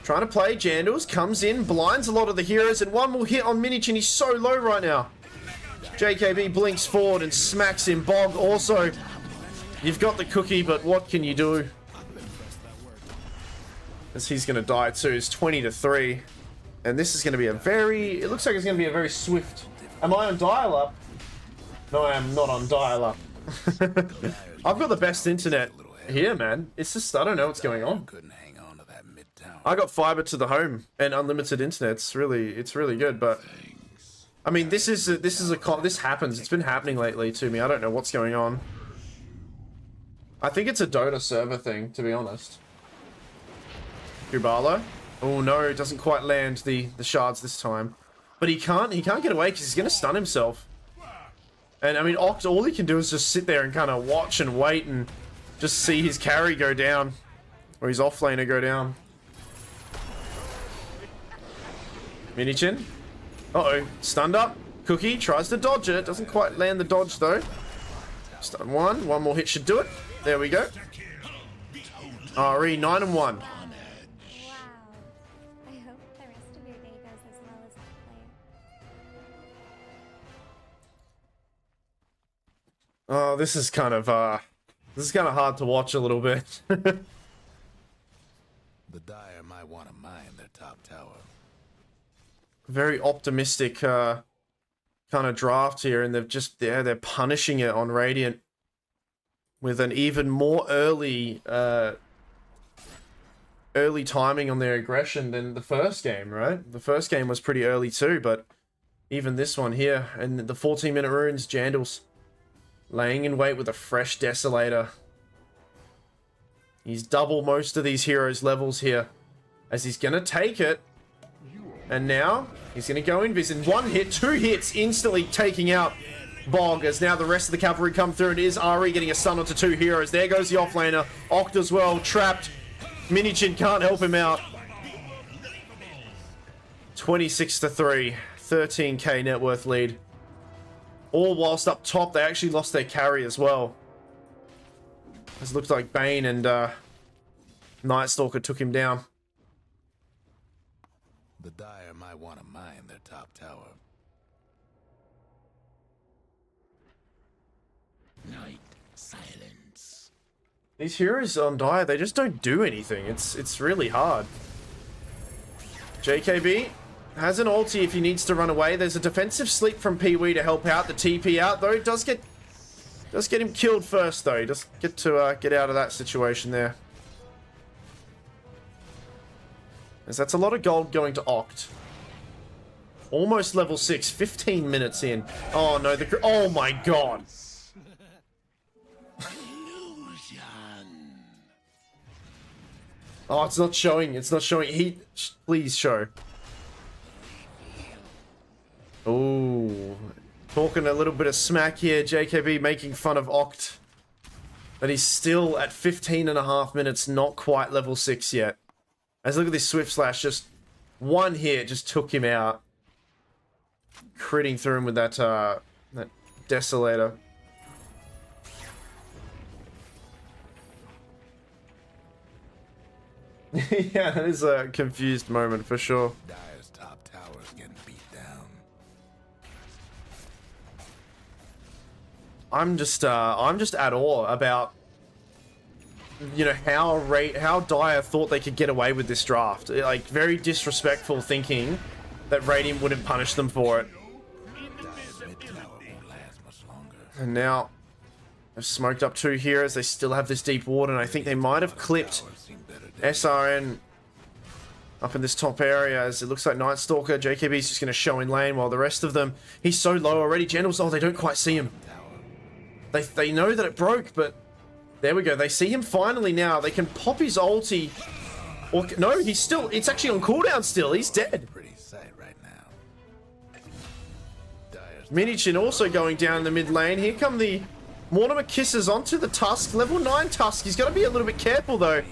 trying to play. Jandals comes in, blinds a lot of the heroes, and one will hit on Minichin. He's so low right now. JKB blinks forward and smacks him. Bog also. You've got the cookie, but what can you do? as he's going to die too. It's 20-3. And this is going to be a very... It looks like it's going to be a very swift... Am I on dial-up? No, I am not on dial-up. I've got the best internet here, man. It's just... I don't know what's going on. Couldn't hang on to that midtown. I got fiber to the home and unlimited internet. It's really good, but... I mean, this happens. It's been happening lately to me. I don't know what's going on. I think it's a Dota server thing, to be honest. Kubala. Oh no, it doesn't quite land the shards this time. But he can't get away because he's going to stun himself. And I mean, Oct, all he can do is just sit there and kind of watch and wait and just see his carry go down. Or his offlaner go down. Minichin. Uh-oh, stunned up. Cookie tries to dodge it. Doesn't quite land the dodge though. Stun one. One more hit should do it. There we go. RE 9-1. Wow. I hope the rest of your day goes as well as that player. Oh, this is kind of hard to watch a little bit. The Dire might want to mine their top tower. Very optimistic kind of draft here, and they're punishing it on Radiant with an even more early timing on their aggression than the first game, right? The first game was pretty early too, but even this one here, and the 14-minute runes, Jandals laying in wait with a fresh Desolator. He's double most of these heroes' levels here, as he's gonna take it. And now, he's going to go invis in one hit, two hits, instantly taking out Bog, as now the rest of the cavalry come through, and it is Ari getting a stun onto two heroes. There goes the offlaner. Oct as well, trapped. Minichin can't help him out. 26-3, 13k net worth lead. All whilst up top, they actually lost their carry as well. It looks like Bane and Night Stalker took him down. The Dire might want to mine their top tower. Night silence. These heroes on Dire, they just don't do anything. It's really hard. JKB has an ulti if he needs to run away. There's a defensive sleep from Pee-wee to help out. The TP out though does get him killed first though. He does get to get out of that situation there. As that's a lot of gold going to Oct. Almost level 6, 15 minutes in. Oh no, oh my god. Oh, it's not showing. It's not showing. Please show. Oh, talking a little bit of smack here. JKB making fun of Oct. But he's still at 15.5 minutes, not quite level 6 yet. As look at this Swift Slash, just one hit just took him out. Critting through him with that that Desolator. Yeah, it is a confused moment for sure. Dire's top tower's getting beat down. I'm just at awe about, you know, how Dire thought they could get away with this draft. Like, very disrespectful thinking that Radiant wouldn't punish them for it. Dire's mid tower won't last much longer. And now they've smoked up two heroes. They still have this deep ward, and I think they might have clipped SRN up in this top area, as it looks like Night Stalker. JKB's just going to show in lane, while the rest of them, he's so low already. Generals, oh, they don't quite see him. They know that it broke, but there we go. They see him finally now. They can pop his ulti. Or no, he's still, it's actually on cooldown still. He's dead. Pretty sight right now. Dire's Minichin also going down in the mid lane. Here come the Mortimer Kisses onto the Tusk. Level 9 Tusk. He's got to be a little bit careful though.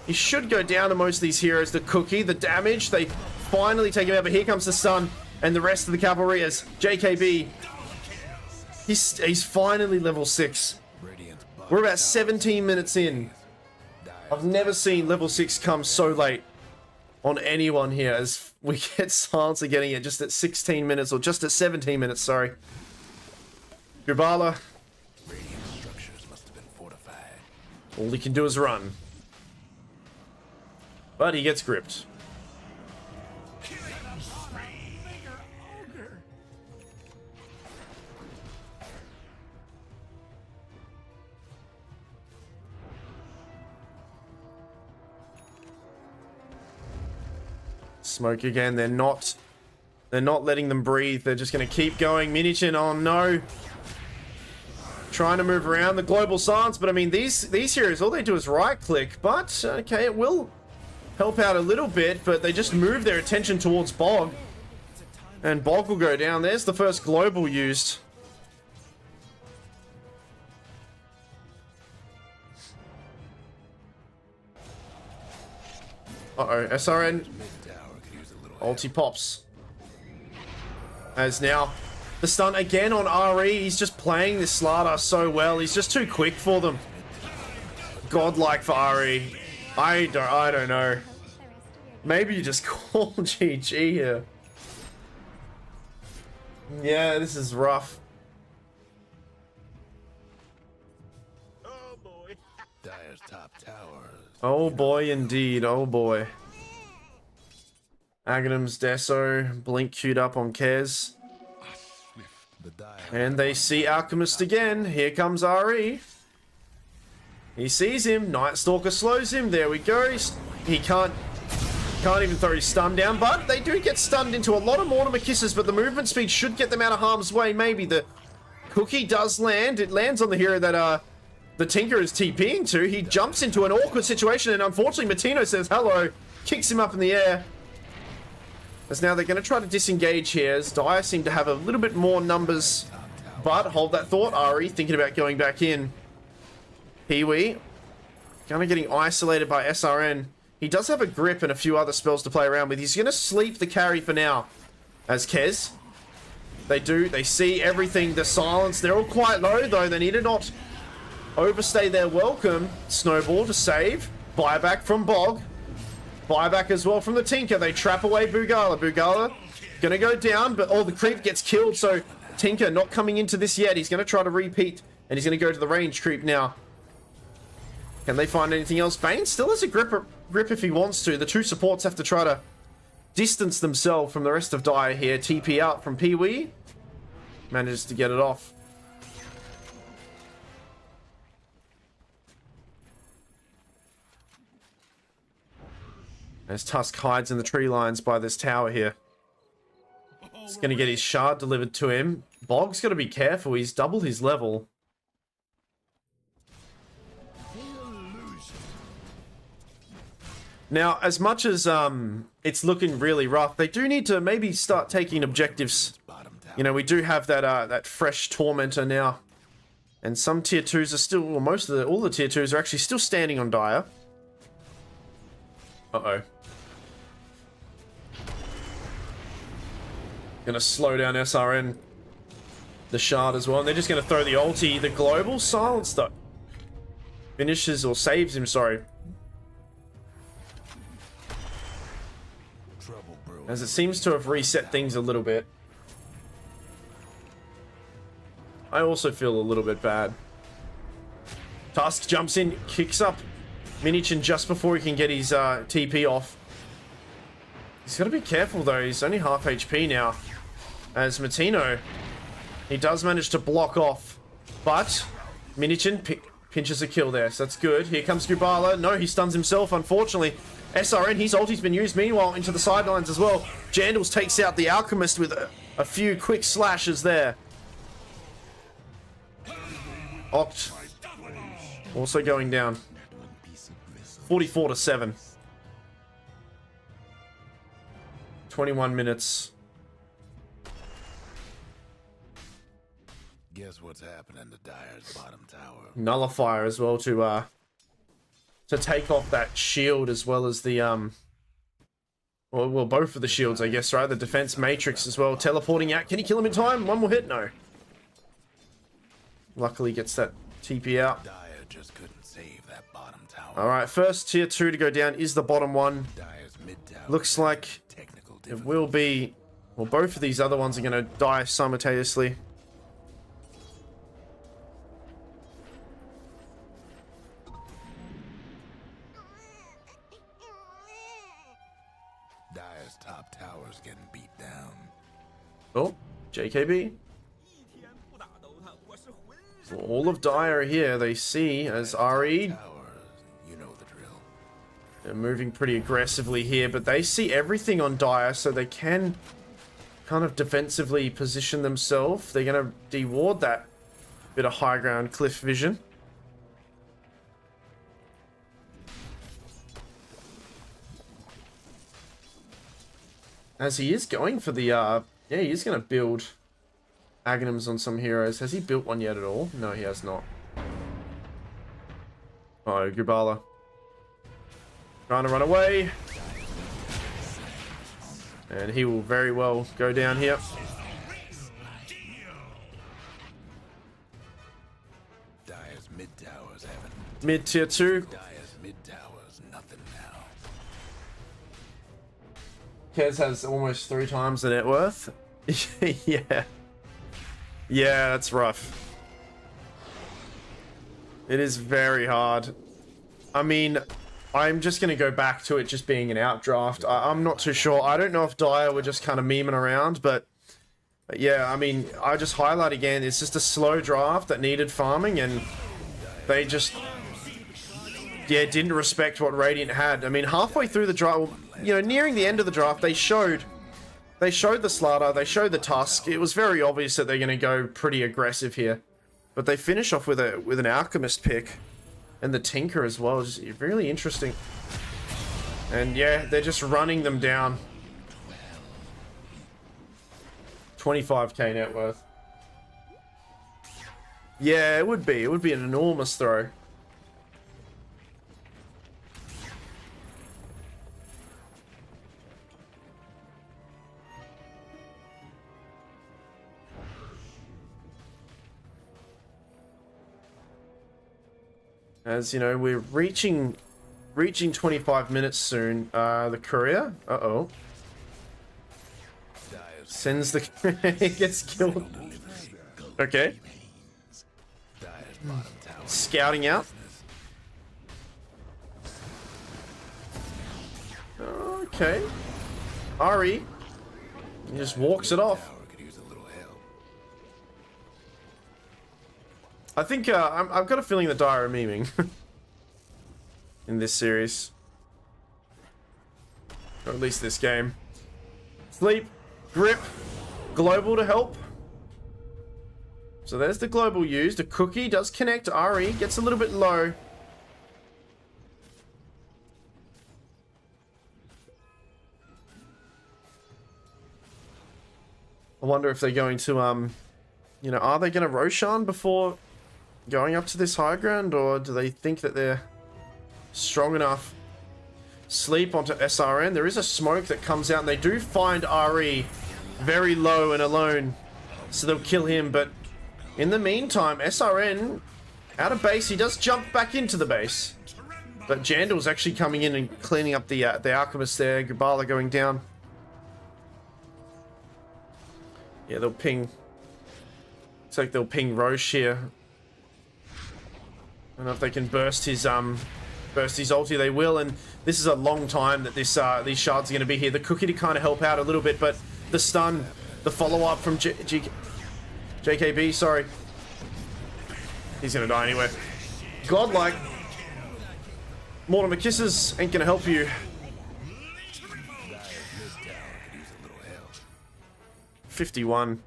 He should go down to most of these heroes. The Cookie, the damage, they finally take him out, but here comes the Sun and the rest of the cavalry as JKB. He's finally level 6. We're about 17 minutes in. I've never seen level 6 come so late on anyone here, as we get Silence getting it just at 16 minutes, or just at 17 minutes, sorry. Gubala. radiant structures must have been fortified. All he can do is run. But he gets gripped. Smoke again. They're not letting them breathe. They're just going to keep going. Minichin, oh no. Trying to move around the global silence, but I mean, these heroes, all they do is right click, but okay, it will help out a little bit, but they just move their attention towards Bog. And Bog will go down. There's the first global used. Uh-oh, SRN. Ulti pops. As now, the stun again on RE. He's just playing this Slardar so well. He's just too quick for them. Godlike for RE. I don't know. Maybe you just call GG here. Yeah, this is rough. Oh boy. Dire's top tower. Oh boy, indeed. Oh boy. Aghanim's Deso, Blink queued up on Kez. And they see Alchemist again. Here comes RE. He sees him. Night Stalker slows him. There we go. He can't even throw his stun down, but they do get stunned into a lot of Mortimer kisses, but the movement speed should get them out of harm's way. Maybe the cookie does land. It lands on the hero that the Tinker is TPing to. He jumps into an awkward situation, and unfortunately Matino says hello, kicks him up in the air. As now they're going to try to disengage here, as Dire seem to have a little bit more numbers. But hold that thought, Ari, thinking about going back in. Pee-wee, kind of getting isolated by SRN. He does have a grip and a few other spells to play around with. He's going to sleep the carry for now. As Kez, they see everything, the silence. They're all quite low, though. They need to not overstay their welcome. Snowball to save. Buyback from Bog. Buyback as well from the Tinker. They trap away Bugala. Bugala gonna go down, but the creep gets killed, so Tinker not coming into this yet. He's gonna try to repeat, and he's gonna go to the range creep now. Can they find anything else? Bane still has a grip if he wants to. The two supports have to try to distance themselves from the rest of Dire here. TP out from Pee-wee. Manages to get it off. As Tusk hides in the tree lines by this tower here. He's going to get his shard delivered to him. Bog's got to be careful. He's doubled his level. Now, as much as it's looking really rough, they do need to maybe start taking objectives. You know, we do have that fresh Tormentor now. And some tier 2s are still, well, all the tier 2s are actually still standing on Dire. Uh-oh. Gonna slow down SRN. The shard as well. And they're just gonna throw the ulti. The global silence though. Finishes or saves him, sorry. As it seems to have reset things a little bit. I also feel a little bit bad. Tusk jumps in, kicks up Minichin just before he can get his TP off. He's got to be careful though, he's only half HP now. As Matino, he does manage to block off, but Minichin pinches a kill there, so that's good. Here comes Gubala. No, he stuns himself, unfortunately. SRN, his ulti's been used meanwhile into the sidelines as well. Jandals takes out the Alchemist with a few quick slashes there. Oct also going down. 44-7. 21 minutes. Guess what's happening to Dire's bottom tower? Nullifier as well to take off that shield as well as the well both of the shields, I guess, right? The defense matrix as well. Teleporting out. Can he kill him in time? One more hit? No. Luckily gets that TP out. Dire just couldn't save that bottom tower. Alright, first tier 2 to go down is the bottom one. Dire's mid tower. Looks like it will be, well, both of these other ones are going to die simultaneously. Dire's top tower's getting beat down. Oh, JKB. So all of Dire here, they see as RE. Towers, you know the drill. They're moving pretty aggressively here, but they see everything on Dire, so they can kind of defensively position themselves. They're going to de-ward that bit of high ground cliff vision. As he is going for the, yeah, he is going to build Aghanims on some heroes. Has he built one yet at all? No, he has not. Oh, Gubala. Trying to run away. And he will very well go down here. Dire's mid towers haven't. Mid tier 2. Dire's mid towers, nothing now. Kez has almost 3 times the net worth. Yeah. Yeah, that's rough. It is very hard. I mean, I'm just going to go back to it just being an outdraft. I'm not too sure. I don't know if Dire were just kind of memeing around, but yeah, I mean, I just highlight again, it's just a slow draft that needed farming, and they just, yeah, didn't respect what Radiant had. I mean, halfway through the draft, you know, nearing the end of the draft, they showed the Slaughter, they showed the Tusk. It was very obvious that they're going to go pretty aggressive here. But they finish off with an Alchemist pick. And the Tinker as well. Just really interesting. And yeah, they're just running them down. 25k net worth. Yeah, it would be. It would be an enormous throw. As you know, we're reaching 25 minutes soon. The courier, sends the he gets killed. Okay. Scouting out. Okay. Ari, he just walks it off. I think I've got a feeling that Dire are memeing in this series, or at least this game. Sleep, grip, global to help. So there's the global used. A cookie does connect. Ari gets a little bit low. I wonder if they're going to you know, are they going to Roshan before going up to this high ground, or do they think that they're strong enough? Sleep onto SRN. There is a smoke that comes out, and they do find RE very low and alone, so they'll kill him. But in the meantime, SRN out of base. He does jump back into the base, but Jandal's actually coming in and cleaning up the Alchemist there. Gubala going down. Yeah, they'll ping. Looks like they'll ping Roche here. I don't know if they can burst his ulti. They will, and this is a long time that this these shards are going to be here. The cookie to kind of help out a little bit, but the stun, the follow-up from JKB, sorry. He's going to die anyway. Godlike. Mortimer Kisses ain't going to help you. 51.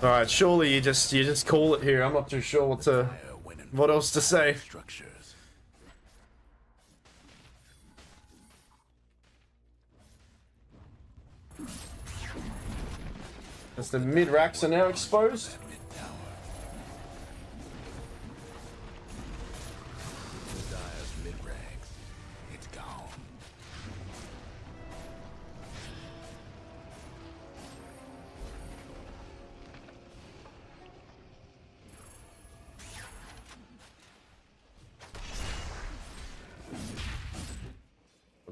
All right, surely you just call it here. I'm not too sure what else to say. As the mid racks are now exposed.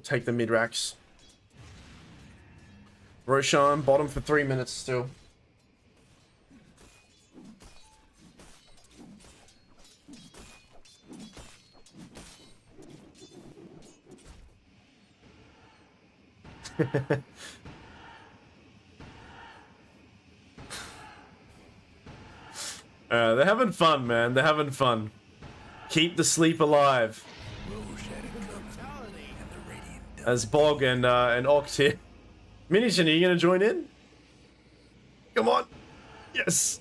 Take the mid racks. Roshan bottom for 3 minutes still. They're having fun, man. They're having fun. Keep the sleep alive. As Bog and Oct here. Minichin, are you gonna join in? Come on. Yes.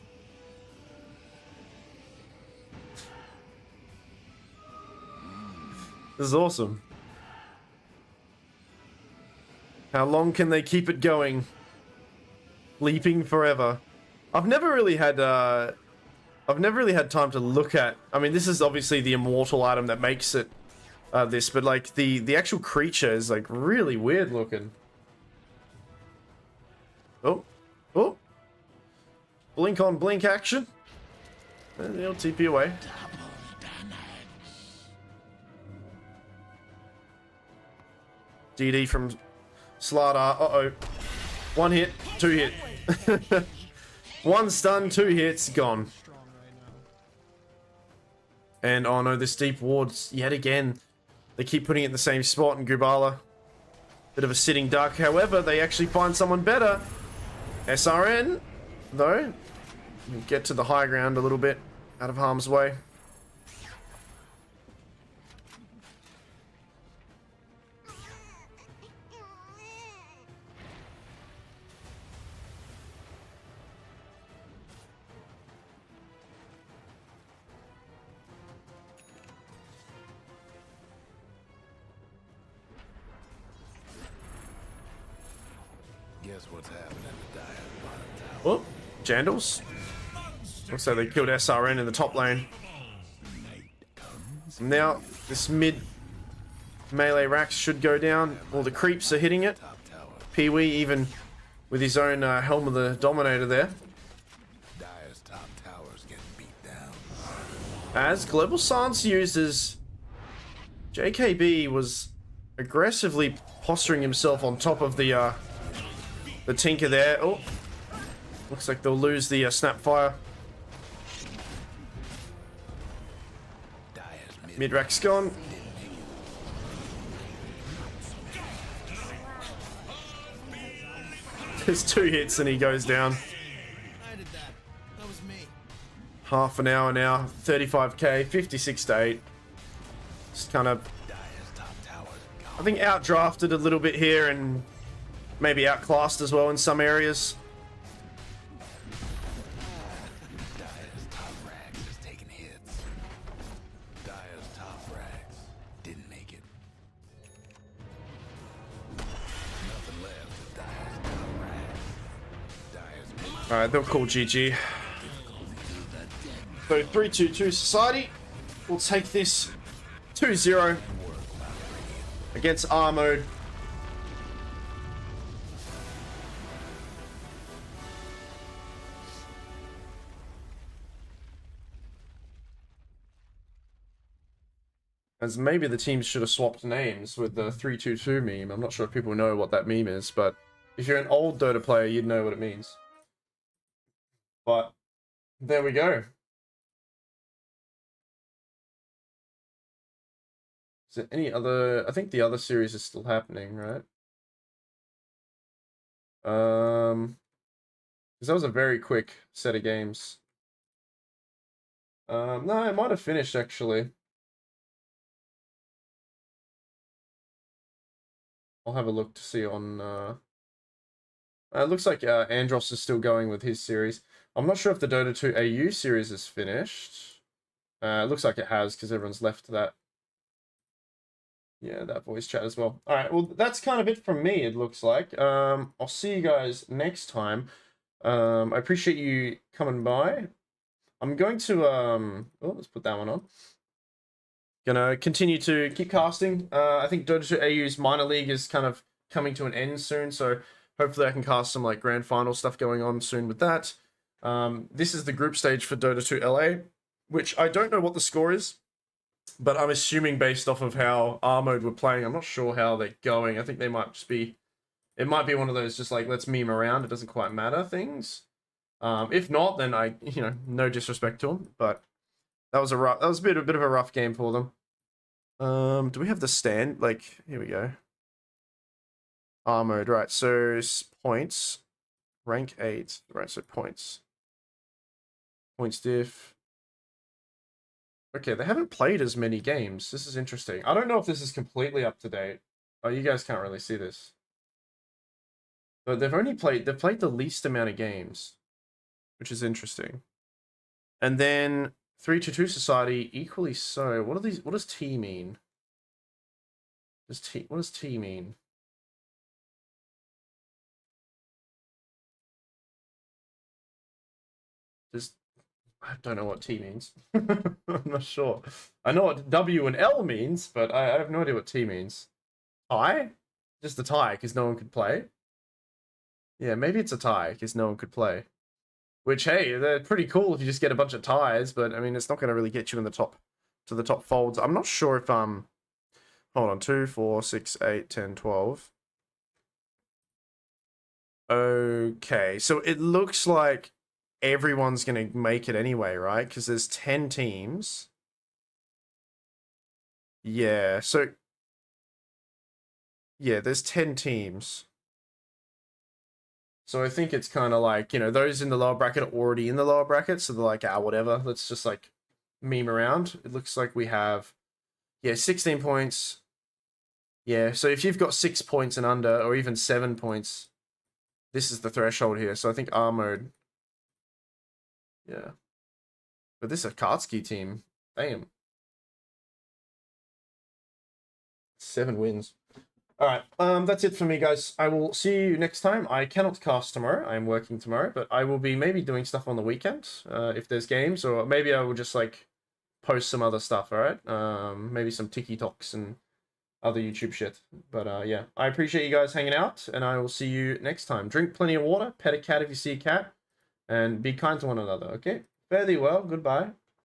This is awesome. How long can they keep it going? Sleeping forever. I've never really had time to look at. I mean, this is obviously the immortal item that makes it this, but like the actual creature is like really weird looking. Oh, oh, blink on blink action. And the old TP away. DD from Slardar. Uh-oh. One hit, two hit. One stun, two hits, gone. And oh no, this deep wards yet again. They keep putting it in the same spot, and Gubala. Bit of a sitting duck. However, they actually find someone better. SRN, though. Get to the high ground a little bit. Out of harm's way. Guess what's happening to Dire bottom tower? Oh, Jandals. Looks like they killed SRN in the top lane. Now, this mid melee Rax should go down. All the creeps are hitting it. Pee-wee even with his own Helm of the Dominator there. Dire's top tower's getting beat down. As Global Silence uses, JKB was aggressively posturing himself on top of the Tinker there. Oh, looks like they'll lose the Snapfire. Mid-rack's gone. There's two hits and he goes down. I did that. That was me. Half an hour now. 35k, 56 to 8. Just kind of, I think, outdrafted a little bit here and maybe outclassed as well in some areas. Dire's top rags is taking hits. Dire's top rags didn't make it. Nothing left of Dire's top rags. Dire's Alright, they'll call GG. So 3-2-2 Society will take this 2-0 against R mode. As maybe the teams should have swapped names with the 3-2-2 meme. I'm not sure if people know what that meme is, but if you're an old Dota player, you'd know what it means. But there we go. Is there any other? I think the other series is still happening, right? Because that was a very quick set of games. No, it might have finished actually. I'll have a look to see on. It looks like Andros is still going with his series. I'm not sure if the Dota 2 AU series is finished. It looks like it has because everyone's left that. Yeah, that voice chat as well. All right, well, that's kind of it from me, it looks like. I'll see you guys next time. I appreciate you coming by. I'm going to, oh, let's put that one on. Gonna continue to keep casting. I think Dota 2 AU's minor league is kind of coming to an end soon, so hopefully I can cast some like grand final stuff going on soon with that. This is the group stage for Dota 2 LA, which I don't know what the score is, but I'm assuming based off of how R mode were playing, I'm not sure how they're going. I think they might just be, it might be one of those just like let's meme around, it doesn't quite matter things. If not, then I, you know, no disrespect to them, but that was a bit of a rough game for them. Do we have the stand? Like, here we go. R mode, right? So points, rank 8, right? So points diff. Okay, they haven't played as many games. This is interesting. I don't know if this is completely up to date. Oh, you guys can't really see this. But they've played the least amount of games, which is interesting. And then 3-2 Society equally so. What does T mean? What does T mean? I don't know what T means. I'm not sure. I know what W and L means, but I have no idea what T means. Tie? Just a tie, because no one could play. Yeah, maybe it's a tie, because no one could play. Which, hey, they're pretty cool if you just get a bunch of ties, but, I mean, it's not going to really get you in the top, to the top folds. I'm not sure if, hold on, 2, 4, 6, 8, 10, 12. Okay, so it looks like everyone's going to make it anyway, right? Because there's 10 teams. Yeah, so... Yeah, there's 10 teams. So I think it's kind of like, you know, those in the lower bracket are already in the lower bracket, so they're like, ah, whatever, let's just, like, meme around. It looks like we have, yeah, 16 points. Yeah, so if you've got 6 points and under, or even 7 points, this is the threshold here. So I think R mode. Yeah. But this is a Kartsky team. Damn. 7 wins. Alright, that's it for me, guys. I will see you next time. I cannot cast tomorrow. I'm working tomorrow, but I will be maybe doing stuff on the weekend, if there's games, or maybe I will just, like, post some other stuff, alright? Maybe some TikToks and other YouTube shit. But, yeah, I appreciate you guys hanging out, and I will see you next time. Drink plenty of water, pet a cat if you see a cat, and be kind to one another, okay? Fare thee well, goodbye.